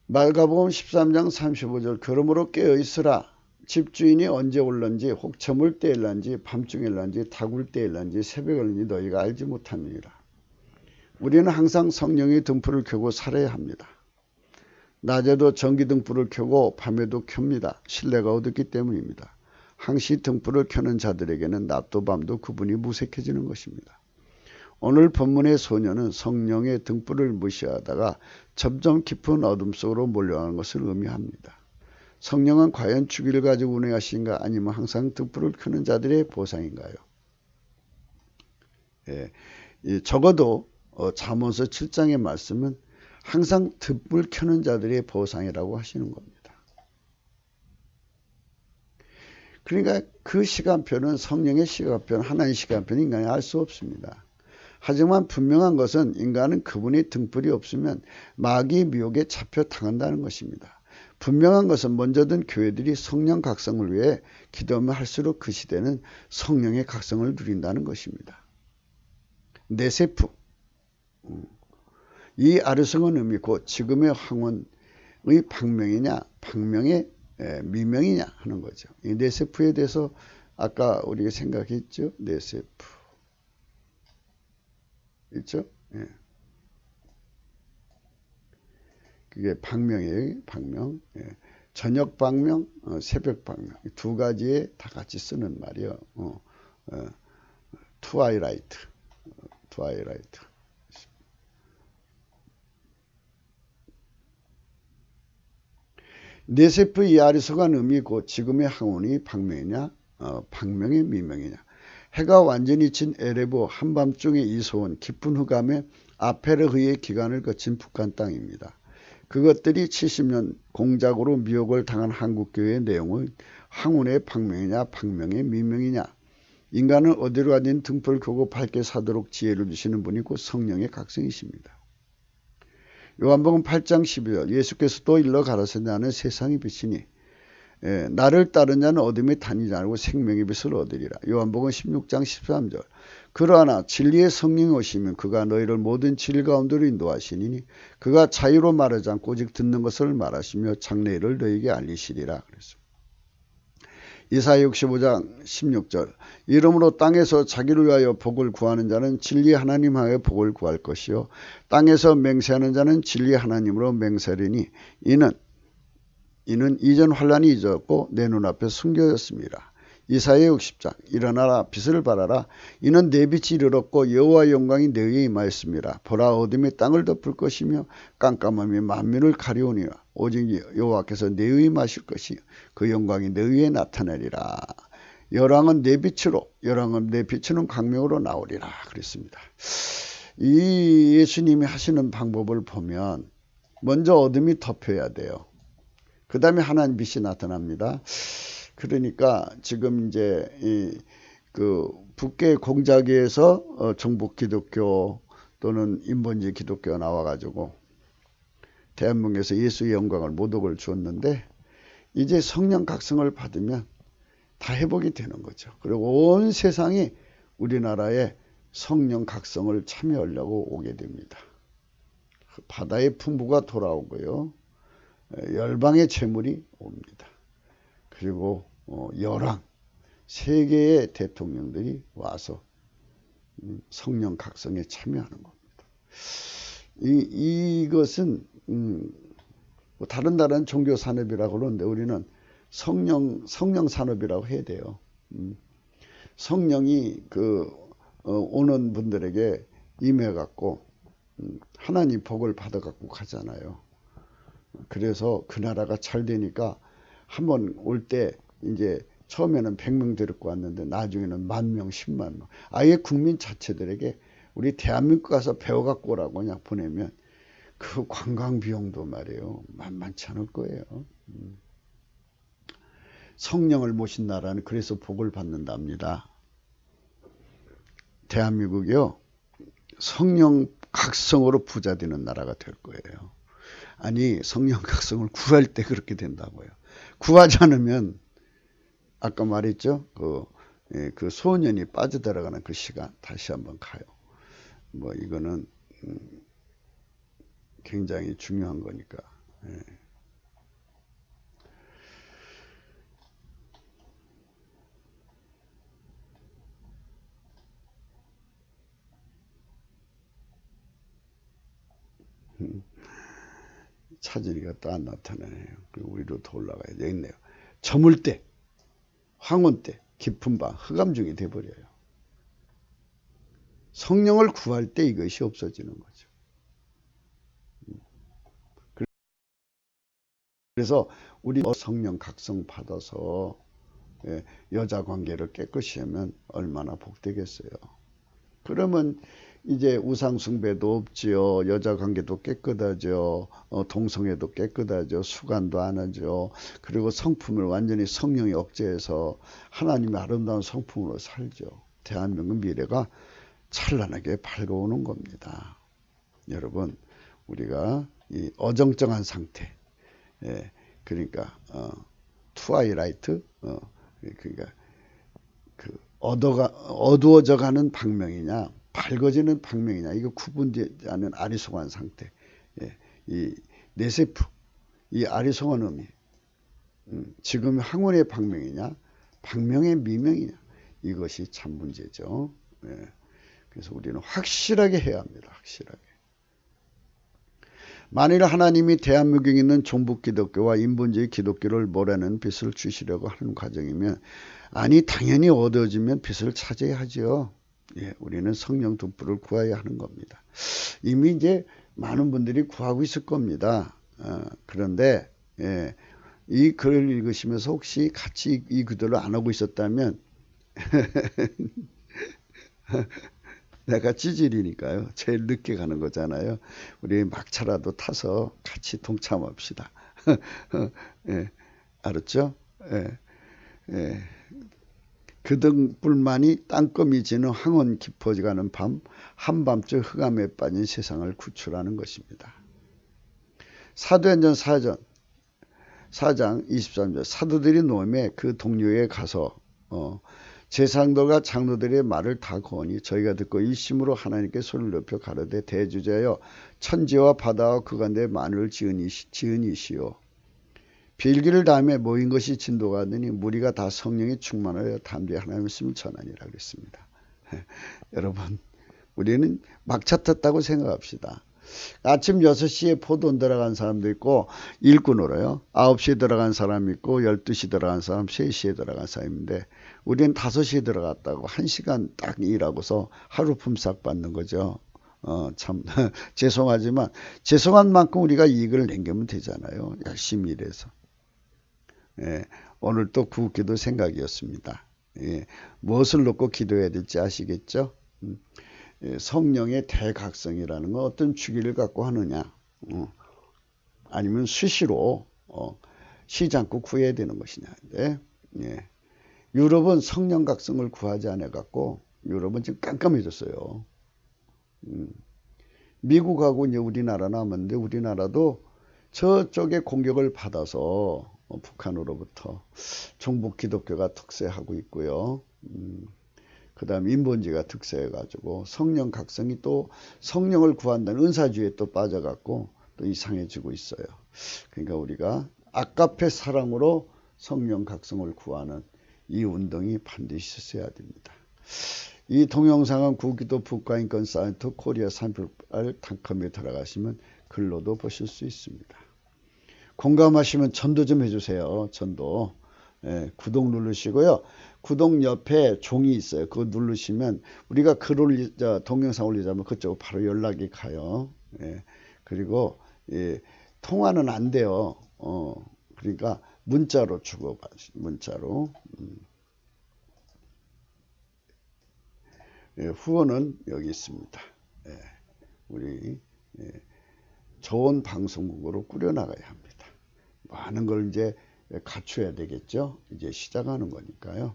마가복음 13장 35절 그러므로 깨어있으라 집주인이 언제 올런지 혹 저물 때일런지 밤중일런지 다굴 때일런지 새벽일런지 너희가 알지 못함이니라. 우리는 항상 성령의 등불을 켜고 살아야 합니다. 낮에도 전기등불을 켜고 밤에도 켭니다. 신뢰가 어둡기 때문입니다. 항시 등불을 켜는 자들에게는 낮도 밤도 구분이 무색해지는 것입니다. 오늘 본문의 소녀는 성령의 등불을 무시하다가 점점 깊은 어둠 속으로 몰려가는 것을 의미합니다. 성령은 과연 주기를 가지고 운행하신가 아니면 항상 등불을 켜는 자들의 보상인가요? 적어도 잠언서 7장의 말씀은 항상 등불 켜는 자들의 보상이라고 하시는 겁니다. 그러니까 그 시간표는 성령의 시간표는 하나님의 시간표는 인간이 알 수 없습니다. 하지만 분명한 것은 인간은 그분의 등불이 없으면 마귀의 미혹에 잡혀 당한다는 것입니다. 분명한 것은 먼저든 교회들이 성령 각성을 위해 기도하면 할수록 그 시대는 성령의 각성을 누린다는 것입니다. 네세프 이 아리송한 의미 곧 지금의 황혼의 박명이냐 박명의 미명이냐 하는 거죠. 이 네세프에 대해서 아까 우리가 생각했죠. 네세프 있죠? 예. 그게 박명이에요. 박명. 예. 저녁 박명, 새벽 박명. 두 가지에 다 같이 쓰는 말이요. 트와이라이트. 네세프 이 아리송한 음이고 지금의 항온이 박명이냐 박명의 미명이냐. 해가 완전히 진 에레보 한밤중에 이소온 깊은 흑암에 아페르흐의 기간을 거친 북한 땅입니다. 그것들이 70년 공작으로 미혹을 당한 한국교회의 내용은 항운의 박명이냐 박명의 미명이냐. 인간은 어디로 가든 등불 켜고 밝게 사도록 지혜를 주시는 분이 곧 성령의 각성이십니다. 요한복음 8장 12절 예수께서 또 일러 가라사대 나는 세상의 빛이니 나를 따른 자는 어둠에 다니지 않고 생명의 빛을 얻으리라. 요한복음 16장 13절 그러나 진리의 성령이 오시면 그가 너희를 모든 진리 가운데로 인도하시니 그가 자유로 말하지 않고 오직 듣는 것을 말하시며 장래일을 너희에게 알리시리라. 그랬습니다. 이사야 65장 16절 이러므로 땅에서 자기를 위하여 복을 구하는 자는 진리 하나님 하여 복을 구할 것이요 땅에서 맹세하는 자는 진리 하나님으로 맹세하리니 이는 이전 환란이 잊었고 내 눈앞에 숨겨졌습니다. 이사야 60장 일어나라 빛을 발하라 이는 내 빛이 이르렀고 여호와의 영광이 내 위에 임하였습니다. 보라 어둠이 땅을 덮을 것이며 깜깜함이 만민을 가려우니라. 오직 여호와께서 내 위에 임하실 것이요 그 영광이 내 위에 나타나리라. 열왕은 내 빛으로 열왕은 내 비추는 광명으로 나오리라. 그랬습니다. 이 예수님이 하시는 방법을 보면 먼저 어둠이 덮여야 돼요. 그 다음에 하나님 빛이 나타납니다. 그러니까 지금 이제 그 북계 공자기에서 정복 기독교 또는 인본주의 기독교가 나와가지고 대한민국에서 예수의 영광을 모독을 주었는데 이제 성령 각성을 받으면 다 회복이 되는 거죠. 그리고 온 세상이 우리나라에 성령 각성을 참여하려고 오게 됩니다. 바다의 풍부가 돌아오고요. 열방의 재물이 옵니다. 그리고 열왕 세계의 대통령들이 와서 성령 각성에 참여하는 겁니다. 이것은 뭐 다른 종교 산업이라고 그러는데 우리는 성령 산업이라고 해야 돼요. 성령이 오는 분들에게 임해 갖고 하나님 복을 받아 갖고 가잖아요. 그래서 그 나라가 잘 되니까 한번 올 때 이제 처음에는 100명 데리고 왔는데 나중에는 10,000명, 100,000명 아예 국민 자체들에게 우리 대한민국 가서 배워갖고 오라고 그냥 보내면 그 관광 비용도 말이에요 만만치 않을 거예요. 성령을 모신 나라는 그래서 복을 받는답니다. 대한민국이요 성령 각성으로 부자 되는 나라가 될 거예요. 아니 성령 각성을 구할 때 그렇게 된다고요. 구하지 않으면 아까 말했죠. 그 소년이 빠져들어가는 그 시간 다시 한번 가요. 뭐 이거는 굉장히 중요한 거니까. 찾으니까 또 안 나타나네요. 그리고 위로 더 올라가야 돼. 있네요. 저물 때, 황혼 때, 깊은 밤, 흑암중이 돼버려요. 성령을 구할 때 이것이 없어지는 거죠. 그래서 우리 성령 각성 받아서 여자 관계를 깨끗이 하면 얼마나 복되겠어요. 그러면 이제 우상숭배도 없지요. 여자 관계도 깨끗하죠. 동성애도 깨끗하죠. 수간도 안 하죠. 그리고 성품을 완전히 성령이 억제해서 하나님의 아름다운 성품으로 살죠. 대한민국 미래가 찬란하게 밝아오는 겁니다. 여러분 우리가 이 어정쩡한 상태 그러니까 트와이라이트 그러니까 어두워져 가는 방명이냐 밝아지는 방명이냐 이거 구분되지 않은 아리송한 상태. 이 네세프 이 아리송한 음이 지금 항원의 방명이냐 방명의 미명이냐 이것이 참 문제죠. 그래서 우리는 확실하게 해야 합니다. 확실하게. 만일 하나님이 대한민국에 있는 종북기독교와 인본주의 기독교를 몰아내는 빛을 주시려고 하는 과정이면 아니 당연히 얻어지면 빛을 찾아야 하죠. 우리는 성령 등불을 구해야 하는 겁니다. 이미 이제 많은 분들이 구하고 있을 겁니다. 그런데 이 글을 읽으시면서 혹시 같이 이 기도를 안 하고 있었다면 내가 찌질이니까요. 제일 늦게 가는 거잖아요. 우리 막차라도 타서 같이 동참합시다. 예, 알았죠? 예, 예. 그 등불만이 땅거미 지는 황혼 깊어지가는 밤, 한밤중 흑암에 빠진 세상을 구출하는 것입니다. 사도행전 4장 23절 사도들이 노임에 그 동료에 가서 제사장들과 장로들의 말을 다 거니 저희가 듣고 일심으로 하나님께 손을 높여 가로되 대주자여 천지와 바다와 그간데 만을 지으니시오. 빌기를 다음에 모인 것이 진도가 되니 무리가 다 성령에 충만하여 담대히 하나님의 말씀을 전하니라 그랬습니다. 여러분 우리는 막차 탔다고 생각합시다. 아침 6시에 포도원 들어간 사람도 있고 일꾼으로요. 9시에 들어간 사람 있고 12시 들어간 사람, 3시에 들어간 사람인데 우리는 5시에 들어갔다고 1시간 딱 일하고서 하루 품삯 받는 거죠. 참 죄송하지만 죄송한 만큼 우리가 이익을 남기면 되잖아요. 열심히 일해서. 예, 오늘 또 구기도 생각이었습니다. 예, 무엇을 놓고 기도해야 될지 아시겠죠? 성령의 대각성이라는 건 어떤 주기를 갖고 하느냐, 아니면 수시로 쉬지 않고 구해야 되는 것이냐인데, 예. 유럽은 성령 각성을 구하지 않아 갖고 유럽은 지금 깜깜해졌어요. 미국하고 이제 우리나라 남았는데 우리나라도 저쪽에 공격을 받아서 북한으로부터 종북 기독교가 특세하고 있고요. 그 다음 인본주의가 특세해가지고 성령 각성이 또 성령을 구한다는 은사주의에 또 빠져갖고 또 이상해지고 있어요. 그러니까 우리가 아까페 사랑으로 성령 각성을 구하는 이 운동이 반드시 있어야 됩니다. 이 동영상은 구기도 북과인권 사이트 코리아 368.com에 들어가시면 글로도 보실 수 있습니다. 공감하시면 전도 좀 해주세요. 전도. 예, 구독 누르시고요. 구독 옆에 종이 있어요. 그거 누르시면 우리가 동영상 올리자면 그쪽 바로 연락이 가요. 예, 그리고 통화는 안 돼요. 그러니까 문자로 문자로. 예, 후원은 여기 있습니다. 예, 우리 좋은 방송국으로 꾸려나가야 합니다. 많은 걸 이제 갖춰야 되겠죠. 이제 시작하는 거니까요.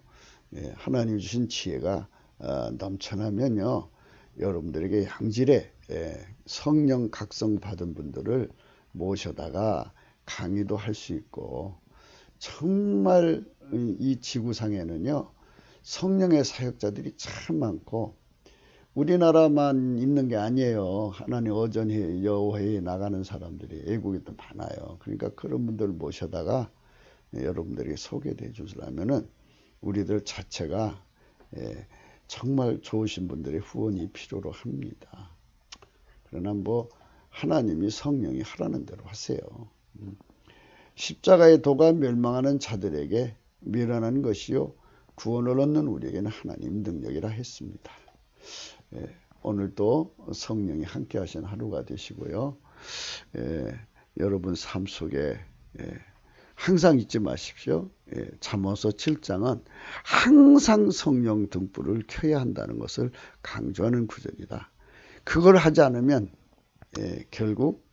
예, 하나님 주신 지혜가 넘쳐나면요. 여러분들에게 양질의 성령 각성 받은 분들을 모셔다가 강의도 할 수 있고 정말 이 지구상에는요. 성령의 사역자들이 참 많고 우리나라만 있는 게 아니에요. 하나님 어전히 여호와에 나가는 사람들이 외국에도 많아요. 그러니까 그런 분들을 모셔다가 여러분들에게 소개해 주시려면은 우리들 자체가 정말 좋으신 분들의 후원이 필요로 합니다. 그러나 뭐 하나님이 성령이 하라는 대로 하세요. 십자가의 도가 멸망하는 자들에게 미련한 것이요 구원을 얻는 우리에게는 하나님 능력이라 했습니다. 오늘도 성령이 함께 하신 하루가 되시고요. 여러분 삶 속에 항상 잊지 마십시오. 잠언서 7장은 항상 성령 등불을 켜야 한다는 것을 강조하는 구절이다. 그걸 하지 않으면 결국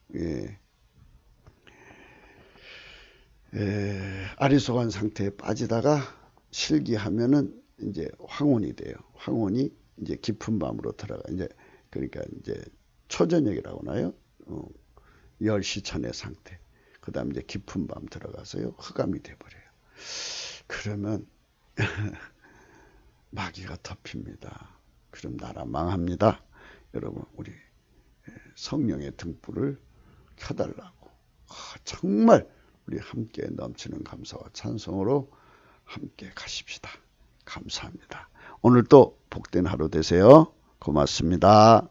아리송한 상태에 빠지다가 실기하면은 이제 황혼이 돼요. 황혼이 이제 깊은 밤으로 들어가. 이제 그러니까 이제 초저녁이라고 하나요? 10시 전의 상태. 그 다음 이제 깊은 밤 들어가서요. 흑암이 돼버려요. 그러면 마귀가 덮입니다. 그럼 나라 망합니다. 여러분 우리 성령의 등불을 켜달라고. 정말 우리 함께 넘치는 감사와 찬송으로 함께 가십시다. 감사합니다. 오늘 또 복된 하루 되세요. 고맙습니다.